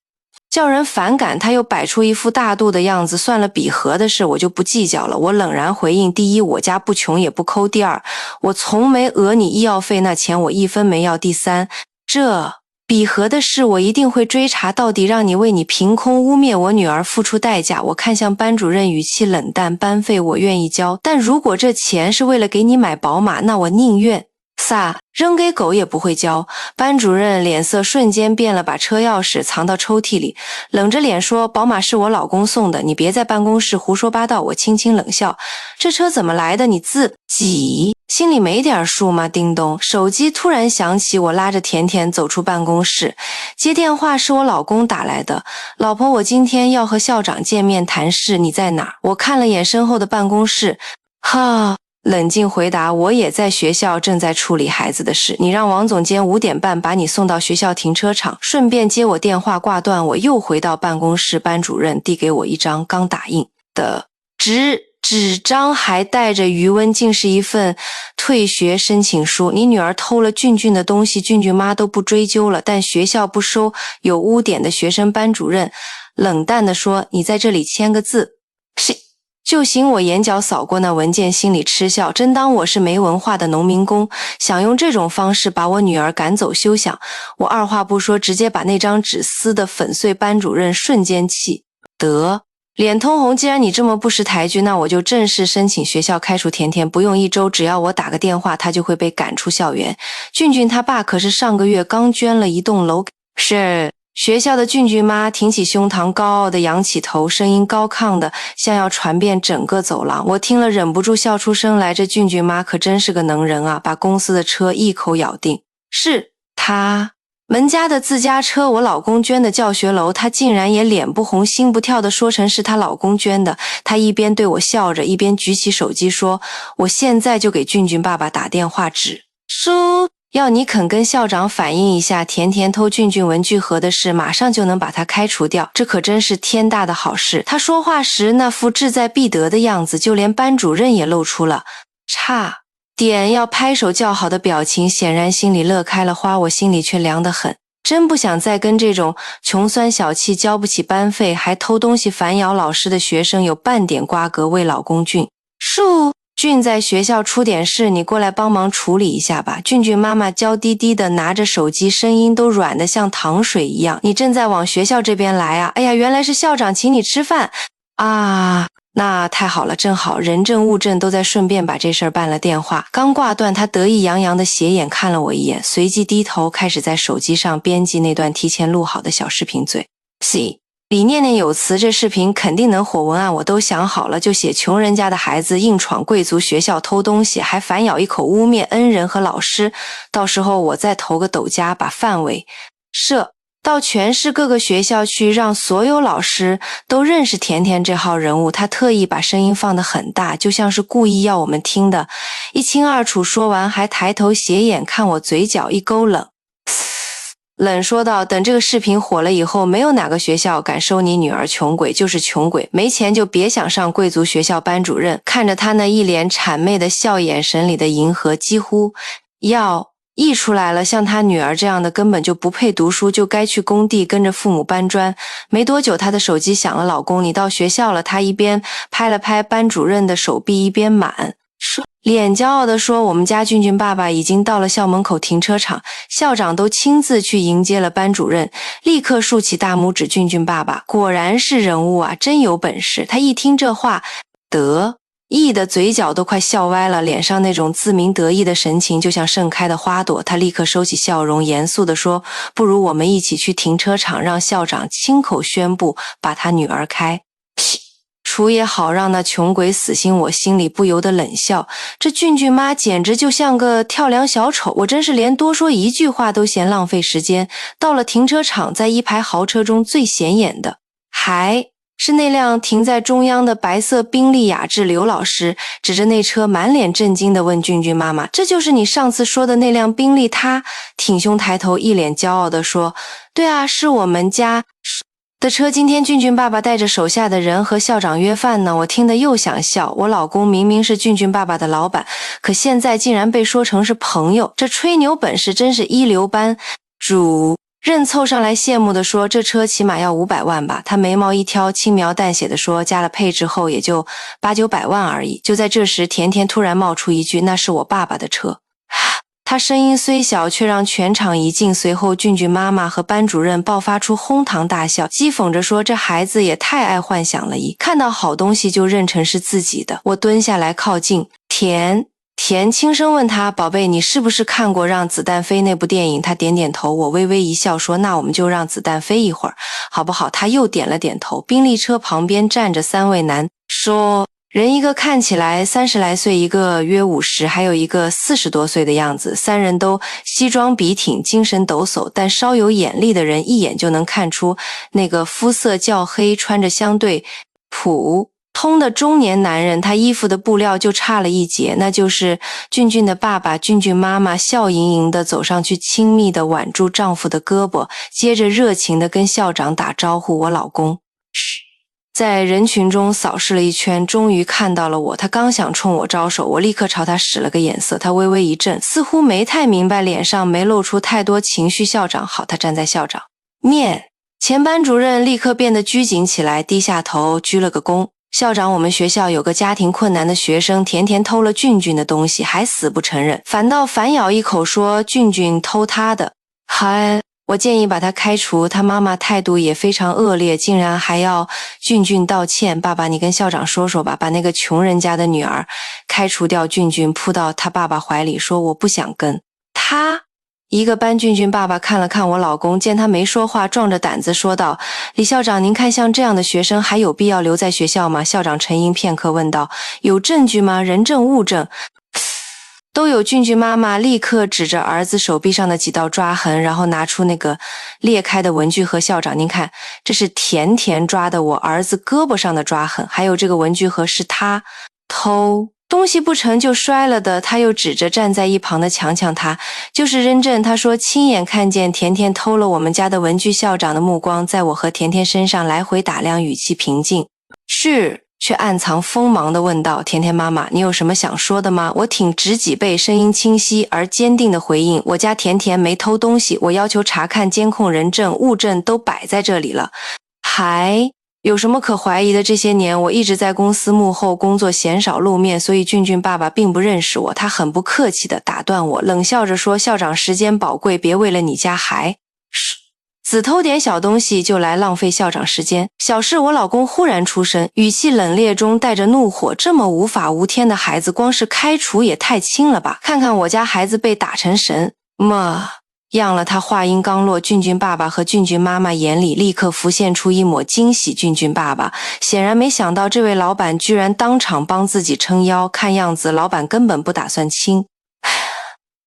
叫人反感。他又摆出一副大度的样子，算了，比核的事我就不计较了。我冷然回应：第一，我家不穷也不抠；第二，我从没讹你医药费那钱，我一分没要；第三，这比核的事我一定会追查到底，让你为你凭空污蔑我女儿付出代价。我看向班主任，语气冷淡：班费我愿意交，但如果这钱是为了给你买宝马，那我宁愿扔给狗也不会交。班主任脸色瞬间变了，把车钥匙藏到抽屉里，冷着脸说：宝马是我老公送的，你别在办公室胡说八道。我轻轻冷笑：这车怎么来的？你自己心里没点数吗？叮咚，手机突然响起，我拉着甜甜走出办公室，接电话是我老公打来的。老婆，我今天要和校长见面谈事，你在哪儿？我看了眼身后的办公室，冷静回答：我也在学校，正在处理孩子的事。你让王总监5点半把你送到学校停车场，顺便接我电话。挂断，我又回到办公室，班主任递给我一张刚打印的纸张，还带着余温，竟是一份退学申请书。你女儿偷了俊俊的东西，俊俊妈都不追究了，但学校不收有污点的学生。班主任冷淡地说：你在这里签个字就行。我眼角扫过那文件，心里嗤笑，真当我是没文化的农民工，想用这种方式把我女儿赶走。休想！我二话不说，直接把那张纸撕得粉碎。班主任瞬间气得脸通红，既然你这么不识抬举，那我就正式申请学校开除甜甜，不用1周，只要我打个电话，她就会被赶出校园。俊俊他爸可是上个月刚捐了一栋楼是学校的。俊俊妈挺起胸膛，高傲地扬起头，声音高亢的像要传遍整个走廊。我听了忍不住笑出声来，这俊俊妈可真是个能人啊，把公司的车一口咬定是她们家的自家车，我老公捐的教学楼，她竟然也脸不红心不跳的说成是她老公捐的。她一边对我笑着，一边举起手机说：我现在就给俊俊爸爸打电话，只要你肯跟校长反映一下甜甜偷俊俊文具盒的事，马上就能把他开除掉，这可真是天大的好事。他说话时那副志在必得的样子，就连班主任也露出了差点要拍手叫好的表情，显然心里乐开了花，我心里却凉得很。真不想再跟这种穷酸小气、交不起班费还偷东西反咬老师的学生有半点瓜葛。为老公俊在学校出点事，你过来帮忙处理一下吧。俊俊妈妈娇滴滴的拿着手机，声音都软得像糖水一样。你正在往学校这边来啊？哎呀，原来是校长请你吃饭啊！那太好了，正好人证物证都在，顺便把这事儿办了。电话刚挂断，他得意洋洋的斜眼看了我一眼，随即低头开始在手机上编辑那段提前录好的小视频。里念念有词，这视频肯定能火，文案我都想好了，就写穷人家的孩子硬闯贵族学校偷东西，还反咬一口污蔑恩人和老师。到时候我再投个抖加，把范围设到全市各个学校去，让所有老师都认识甜甜这号人物。他特意把声音放得很大，就像是故意要我们听得一清二楚。说完还抬头斜眼看我，嘴角一勾，冷说道：等这个视频火了以后，没有哪个学校敢收你女儿，穷鬼就是穷鬼，没钱就别想上贵族学校。班主任看着他那一脸谄媚的笑，眼神里的银河几乎要溢出来了。像他女儿这样的根本就不配读书，就该去工地跟着父母搬砖。没多久他的手机响了，老公你到学校了。他一边拍了拍班主任的手臂，一边脸骄傲地说：我们家俊俊爸爸已经到了校门口停車场，校长都亲自去迎接了。班主任立刻竖起大拇指，俊俊爸爸果然是人物啊，真有本事。他一听这话，得意的嘴角都快笑歪了，脸上那种自鸣得意的神情就像盛开的花朵。他立刻收起笑容，严肃地说：不如我们一起去停车场，让校长亲口宣布把他女儿开除也好，让那穷鬼死心。我心里不由得冷笑，这俊俊妈简直就像个跳梁小丑，我真是连多说一句话都嫌浪费时间。到了停车场，在一排豪车中最显眼的还是那辆停在中央的白色宾利雅致。刘老师指着那车，满脸震惊地问俊俊妈妈：“这就是你上次说的那辆宾利？”他挺胸抬头，一脸骄傲地说：“对啊，是我们家的车。今天俊俊爸爸带着手下的人和校长约饭呢。”我听得又想笑，我老公明明是俊俊爸爸的老板，可现在竟然被说成是朋友，这吹牛本事真是一流班。主任凑上来羡慕地说：“这车起码要500万吧？”他眉毛一挑，轻描淡写地说：“加了配置后也就800-900万而已。”就在这时，甜甜突然冒出一句：“那是我爸爸的车。”他声音虽小，却让全场一静。随后，俊俊妈妈和班主任爆发出哄堂大笑，讥讽着说：“这孩子也太爱幻想了，一看到好东西就认成是自己的。”我蹲下来靠近甜轻声问他：“宝贝，你是不是看过《让子弹飞》那部电影？”他点点头。我微微一笑说：“那我们就让子弹飞一会儿，好不好？”他又点了点头。宾利车旁边站着3位男，说人一个看起来30来岁，一个约50，还有一个40多岁的样子。3人都西装笔挺，精神抖擞，但稍有眼力的人一眼就能看出，那个肤色较黑，穿着相对普通的中年男人，他衣服的布料就差了一截，那就是俊俊的爸爸。俊俊妈妈笑盈盈地走上去，亲密地挽住丈夫的胳膊，接着热情地跟校长打招呼。我老公在人群中扫视了一圈，终于看到了我。他刚想冲我招手，我立刻朝他使了个眼色。他微微一震，似乎没太明白，脸上没露出太多情绪。校长好。他站在校长面前，班主任立刻变得拘谨起来，低下头鞠了个躬。校长，我们学校有个家庭困难的学生，甜甜偷了俊俊的东西，还死不承认，反倒反咬一口说俊俊偷他的。我建议把他开除。他妈妈态度也非常恶劣，竟然还要俊俊道歉。爸爸，你跟校长说说吧，把那个穷人家的女儿开除掉。俊俊扑到他爸爸怀里说：“我不想跟他。”一个班俊俊爸爸看了看我老公，见他没说话，壮着胆子说道：“李校长，您看像这样的学生还有必要留在学校吗？”校长沉吟片刻问道：“有证据吗？人证物证都有。”俊俊妈妈立刻指着儿子手臂上的几道抓痕，然后拿出那个裂开的文具盒。校长，您看，这是甜甜抓的我儿子胳膊上的抓痕，还有这个文具盒是他偷东西不成就摔了的。他又指着站在一旁的强强，他就是认证。他说亲眼看见甜甜偷了我们家的文具。校长的目光在我和甜甜身上来回打量，语气平静，却暗藏锋芒地问道：“甜甜妈妈，你有什么想说的吗？”我挺直脊背，声音清晰而坚定地回应：“我家甜甜没偷东西，我要求查看监控，人证物证都摆在这里了，还有什么可怀疑的？这些年我一直在公司幕后工作，鲜少露面，所以俊俊爸爸并不认识我。”他很不客气地打断我，冷笑着说：“校长，时间宝贵，别为了你家孩子偷点小东西就来浪费校长时间。”小事。我老公忽然出声，语气冷冽中带着怒火：“这么无法无天的孩子，光是开除也太轻了吧？看看我家孩子被打成神么样了。”他话音刚落，俊俊爸爸和俊俊妈妈眼里立刻浮现出一抹惊喜。俊俊爸爸显然没想到这位老板居然当场帮自己撑腰，看样子老板根本不打算轻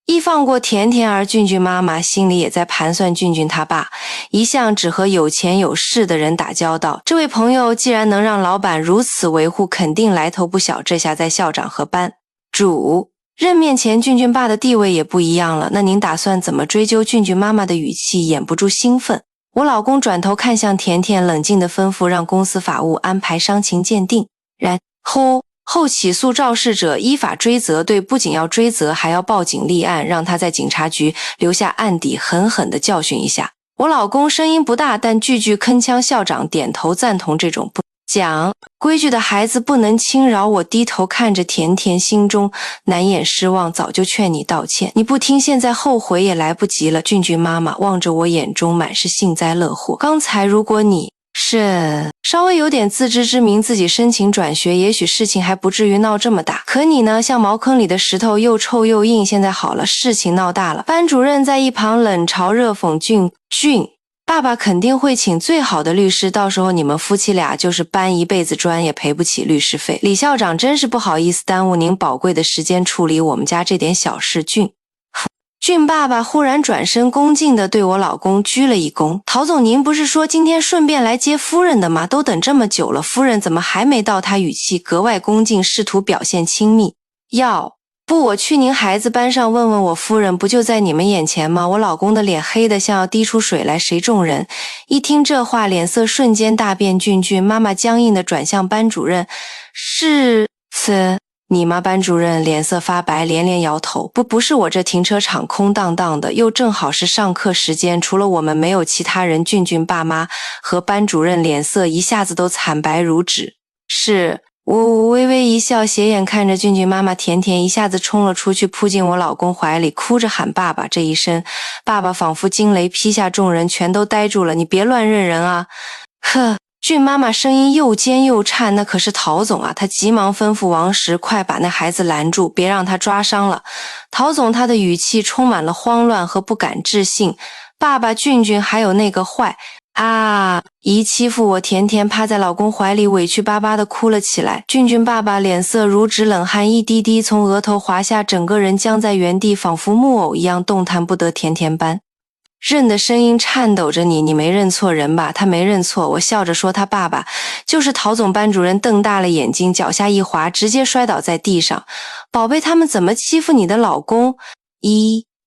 易放过甜甜。而俊俊妈妈心里也在盘算，俊俊他爸一向只和有钱有势的人打交道，这位朋友既然能让老板如此维护，肯定来头不小。这下在校长和班主任面前，俊俊爸的地位也不一样了。那您打算怎么追究？俊俊妈妈的语气掩不住兴奋。我老公转头看向甜甜，冷静地吩咐让公司法务安排伤情鉴定，然后起诉肇事者，依法追责。对，不仅要追责，还要报警立案，让他在警察局留下案底，狠狠地教训一下。我老公声音不大，但句句铿锵。校长点头赞同，这种不讲规矩的孩子不能轻饶。我低头看着甜甜，心中难掩失望。早就劝你道歉，你不听，现在后悔也来不及了。俊俊妈妈望着我，眼中满是幸灾乐祸。刚才如果你是稍微有点自知之明，自己申请转学，也许事情还不至于闹这么大。可你呢，像茅坑里的石头，又臭又硬。现在好了，事情闹大了。班主任在一旁冷嘲热讽：“俊爸爸肯定会请最好的律师，到时候你们夫妻俩就是搬一辈子砖也赔不起律师费。李校长真是不好意思耽误您宝贵的时间处理我们家这点小事。俊爸爸忽然转身恭敬地对我老公鞠了一躬。陶总，您不是说今天顺便来接夫人的吗？都等这么久了，夫人怎么还没到？他语气格外恭敬，试图表现亲密。不，我去您孩子班上问问我夫人，不就在你们眼前吗？我老公的脸黑得像要滴出水来，谁众人？一听这话，脸色瞬间大变。俊妈妈僵硬地转向班主任，是你吗？班主任脸色发白，连连摇头。不是我，这停车场空荡荡的，又正好是上课时间，除了我们没有其他人。俊爸妈和班主任脸色一下子都惨白如纸。是。我微微一笑，斜眼看着俊妈妈，甜一下子冲了出去，扑进我老公怀里，哭着喊爸爸。这一声爸爸仿佛惊雷劈下，众人全都呆住了。你别乱认人啊！呵。俊妈妈声音又尖又颤，那可是陶总啊！他急忙吩咐王石，快把那孩子拦住，别让他抓伤了。陶总他的语气充满了慌乱和不敢置信。爸爸，俊还有那个坏姨欺负我。甜趴在老公怀里，委屈巴巴地哭了起来。俊爸爸脸色如纸，冷汗一滴滴从额头滑下，整个人僵在原地，仿佛木偶一样动弹不得。甜般认的声音颤抖着，你没认错人吧？他没认错。我笑着说，他爸爸就是陶总。班主任瞪大了眼睛，脚下一滑，直接摔倒在地上。宝贝，他们怎么欺负你的老公？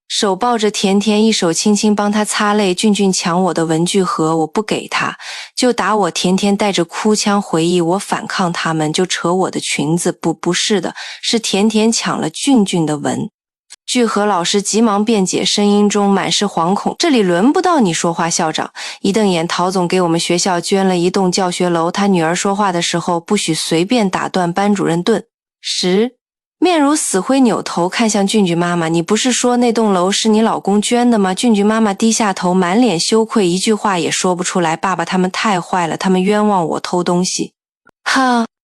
手抱着甜，一手轻轻帮他擦泪。俊抢我的文具盒，我不给他，就打我。甜带着哭腔回忆，我反抗他们，就扯我的裙子。不是的，是甜抢了俊的文具盒。老师急忙辩解，声音中满是惶恐。这里轮不到你说话。校长一瞪眼，陶总给我们学校捐了一栋教学楼，他女儿说话的时候不许随便打断。班主任顿时面如死灰，扭头看向俊妈妈，你不是说那栋楼是你老公捐的吗？俊妈妈低下头，满脸羞愧，一句话也说不出来。爸爸他们太坏了，他们冤枉我偷东西，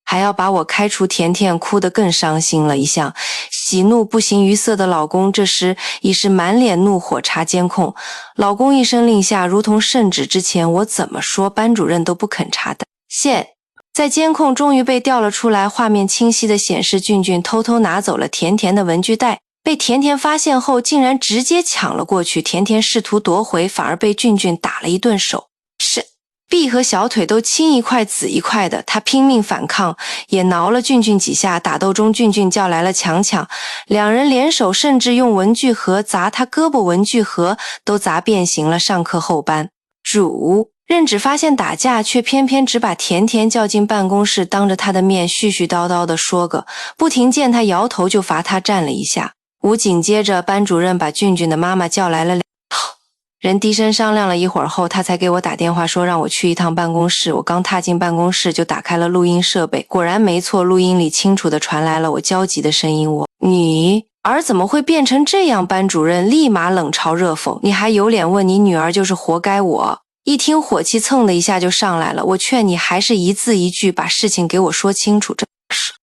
还要把我开除。甜哭得更伤心了，一向喜怒不形于色的老公这时已是满脸怒火。查监控。老公一声令下，如同圣旨之前，我怎么说班主任都不肯查的。在监控终于被调了出来，画面清晰地显示俊偷偷拿走了甜的文具袋，被甜发现后竟然直接抢了过去。甜试图夺回，反而被俊打了一顿手，臂和小腿都青一块紫一块的。他拼命反抗，也挠了俊几下。打斗中俊叫来了强，两人联手，甚至用文具盒砸他胳膊，文具盒都砸变形了。上课后班主任只发现打架，却偏偏只把甜叫进办公室，当着他的面絮絮叨叨地说个不停，见他摇头就罚他站了一下。紧接着班主任把俊的妈妈叫来了，人低声商量了一会儿后，他才给我打电话说让我去一趟办公室。我刚踏进办公室就打开了录音设备，果然没错，录音里清楚地传来了我焦急的声音，你儿怎么会变成这样？班主任立马冷嘲热讽，你还有脸问？你女儿就是活该。我一听火气蹭的一下就上来了，我劝你还是一字一句把事情给我说清楚。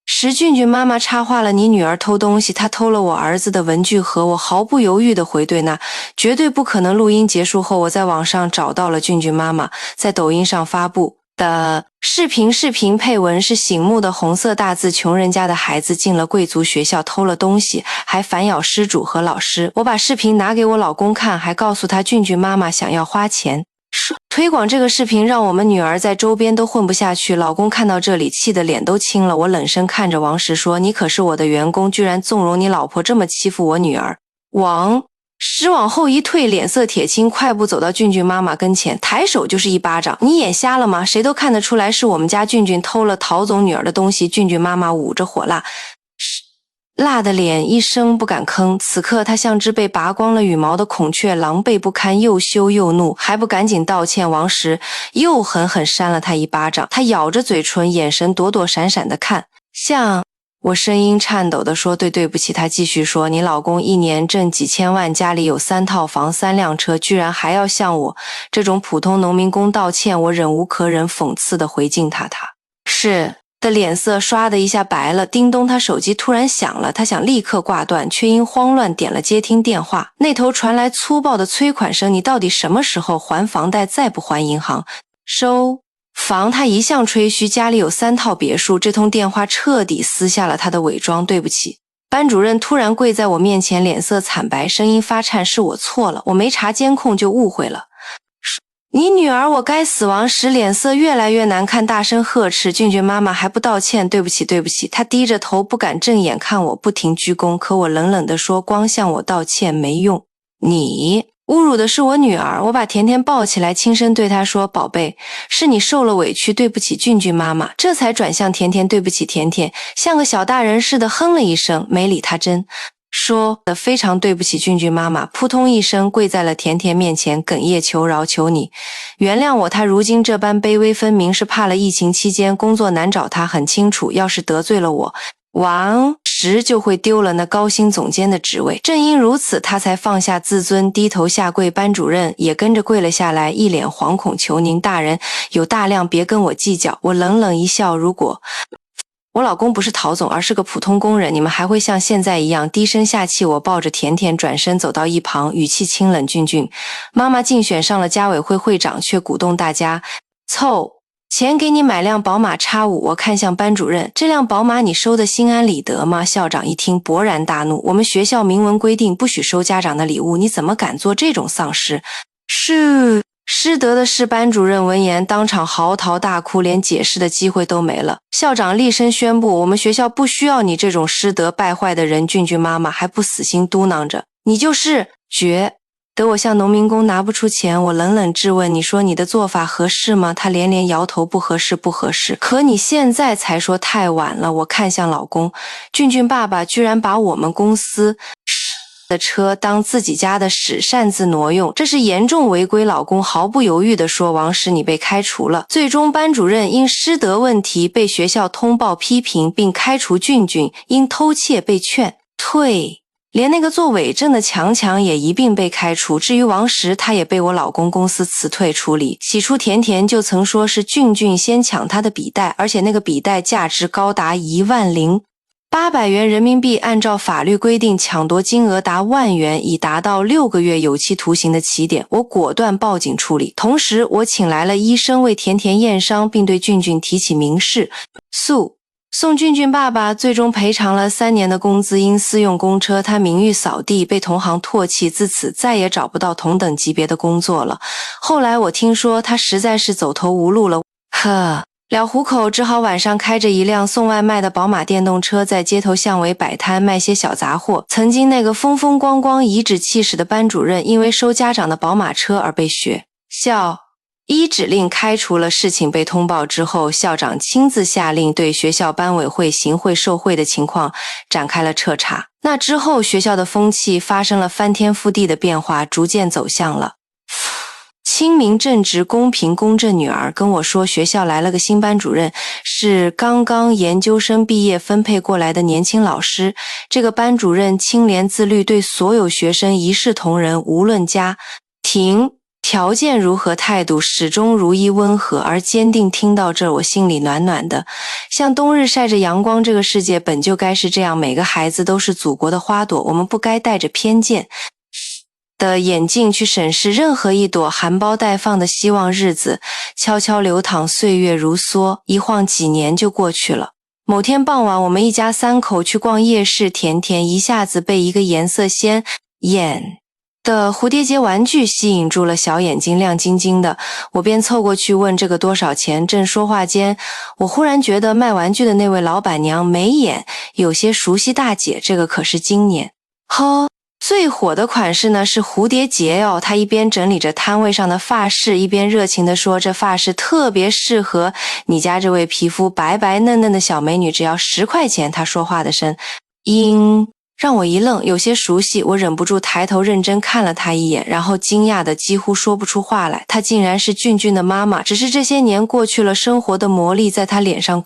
石俊妈妈插话了，你女儿偷东西，她偷了我儿子的文具盒。我毫不犹豫地回对，那绝对不可能。录音结束后，我在网上找到了俊妈妈在抖音上发布的视频配文是醒目的红色大字，穷人家的孩子进了贵族学校偷了东西，还反咬失主和老师。我把视频拿给我老公看，还告诉他俊妈妈想要花钱推广这个视频，让我们女儿在周边都混不下去。老公看到这里气得脸都青了。我冷声看着王石说，你可是我的员工，居然纵容你老婆这么欺负我女儿。王石往后一退，脸色铁青，快步走到俊妈妈跟前，抬手就是一巴掌。你眼瞎了吗？谁都看得出来是我们家俊偷了陶总女儿的东西。俊妈妈捂着火辣的脸，一声不敢吭。此刻他像只被拔光了羽毛的孔雀，狼狈不堪，又羞又怒，还不赶紧道歉。王石又狠狠扇了他一巴掌。他咬着嘴唇，眼神躲躲闪闪的看向我，声音颤抖地说，对不起。他继续说，你老公一年挣几千万，家里有3套房3辆车，居然还要向我这种普通农民工道歉。我忍无可忍，讽刺地回敬他是的脸色唰的一下白了。叮咚，他手机突然响了，他想立刻挂断，却因慌乱点了接听电话。那头传来粗暴的催款声，你到底什么时候还房贷？再不还银行收房。他一向吹嘘家里有3套别墅，这通电话彻底撕下了他的伪装。对不起，班主任突然跪在我面前，脸色惨白，声音发颤：“是我错了，我没查监控就误会了。”你女儿我该死亡时脸色越来越难看，大声呵斥：“俊俊妈妈还不道歉？对不起，对不起。”她低着头不敢正眼看我，不停鞠躬。可我冷冷地说：“光向我道歉没用，你侮辱的是我女儿。”我把甜甜抱起来，轻声对她说：“宝贝，是你受了委屈，对不起俊俊妈妈。”这才转向甜甜：“对不起甜甜。”像个小大人似的哼了一声，没理她。真说的非常对不起俊俊妈妈，扑通一声跪在了甜甜面前，哽咽求饶：“求你原谅我。”她如今这般卑微，分明是怕了疫情期间工作难找她，很清楚，要是得罪了我，王石就会丢了那高薪总监的职位。正因如此，他才放下自尊，低头下跪。班主任也跟着跪了下来，一脸惶恐：“求您大人有大量，别跟我计较。”我冷冷一笑：“如果我老公不是陶总，而是个普通工人，你们还会像现在一样低声下气？”我抱着甜甜转身走到一旁，语气清冷：“俊俊妈妈竞选上了家委会会长，却鼓动大家凑钱给你买辆宝马 X5。”我看向班主任：“这辆宝马你收的心安理得吗？”校长一听勃然大怒：“我们学校明文规定不许收家长的礼物，你怎么敢做这种丧事？是失德的是。”班主任闻言当场嚎啕大哭，连解释的机会都没了。校长厉声宣布：“我们学校不需要你这种失德败坏的人。”俊俊妈妈还不死心嘟囔着：“你就是觉得我向农民工拿不出钱。”我冷冷质问：“你说你的做法合适吗？”他连连摇头：“不合适，不合适。”可你现在才说太晚了。我看向老公，俊俊爸爸居然把我们公司的车当自己家的屎擅自挪用，这是严重违规。老公毫不犹豫地说：“王石，你被开除了。”最终班主任因师德问题被学校通报批评，并开除俊俊，因偷窃被劝退。连那个做伪证的强强也一并被开除。至于王石，他也被我老公公司辞退处理。起初甜甜就曾说是俊俊先抢他的笔袋，而且那个笔袋价值高达10800元人民币，按照法律规定，抢夺金额达10000元，已达到6个月有期徒刑的起点。我果断报警处理，同时我请来了医生为甜甜验伤，并对俊俊提起民事诉讼。俊俊爸爸最终赔偿了3年的工资。因私用公车，他名誉扫地，被同行唾弃，自此再也找不到同等级别的工作了。后来我听说他实在是走投无路了，了糊口，只好晚上开着一辆送外卖的宝马电动车，在街头巷尾摆摊卖些小杂货。曾经那个风风光光颐指气使的班主任，因为收家长的宝马车而被学校依指令开除了。事情被通报之后，校长亲自下令对学校班委会行贿受贿的情况展开了彻查。那之后，学校的风气发生了翻天覆地的变化，逐渐走向了清明正直公平公正。女儿跟我说，学校来了个新班主任，是刚刚研究生毕业分配过来的年轻老师。这个班主任清廉自律，对所有学生一视同仁，无论家庭条件如何，态度始终如一温和而坚定。听到这儿，我心里暖暖的，像冬日晒着阳光。这个世界本就该是这样，每个孩子都是祖国的花朵，我们不该带着偏见的眼镜去审视任何一朵含苞待放的希望。日子悄悄流淌，岁月如梭，一晃几年就过去了。某天傍晚，我们一家3口去逛夜市，甜甜一下子被一个颜色鲜艳的蝴蝶结玩具吸引住了，小眼睛亮晶晶的。我便凑过去问这个多少钱。正说话间，我忽然觉得卖玩具的那位老板娘眉眼有些熟悉。大姐，这个可是今年最火的款式呢，是蝴蝶结哦。她一边整理着摊位上的发饰，一边热情地说：“这发饰特别适合你家这位皮肤白白嫩嫩的小美女，只要10块钱。”她说话的声音让我一愣，有些熟悉。我忍不住抬头认真看了她一眼，然后惊讶的几乎说不出话来。她竟然是俊俊的妈妈，只是这些年过去了，生活的魔力在她脸上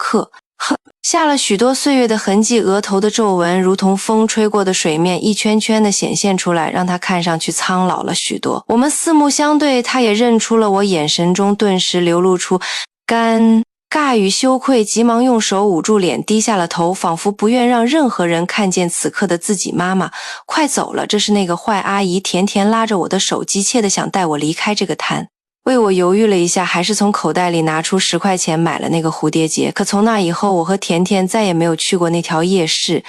下了许多岁月的痕迹，额头的皱纹如同风吹过的水面，一圈圈的显现出来，让她看上去苍老了许多。我们四目相对，她也认出了我，眼神中顿时流露出尴尬与羞愧，急忙用手捂住脸，低下了头，仿佛不愿让任何人看见此刻的自己妈妈。快走了，这是那个坏阿姨。甜甜拉着我的手，急切地想带我离开这个摊。为我犹豫了一下，还是从口袋里拿出10块钱买了那个蝴蝶结。可从那以后，我和甜甜再也没有去过那条夜市。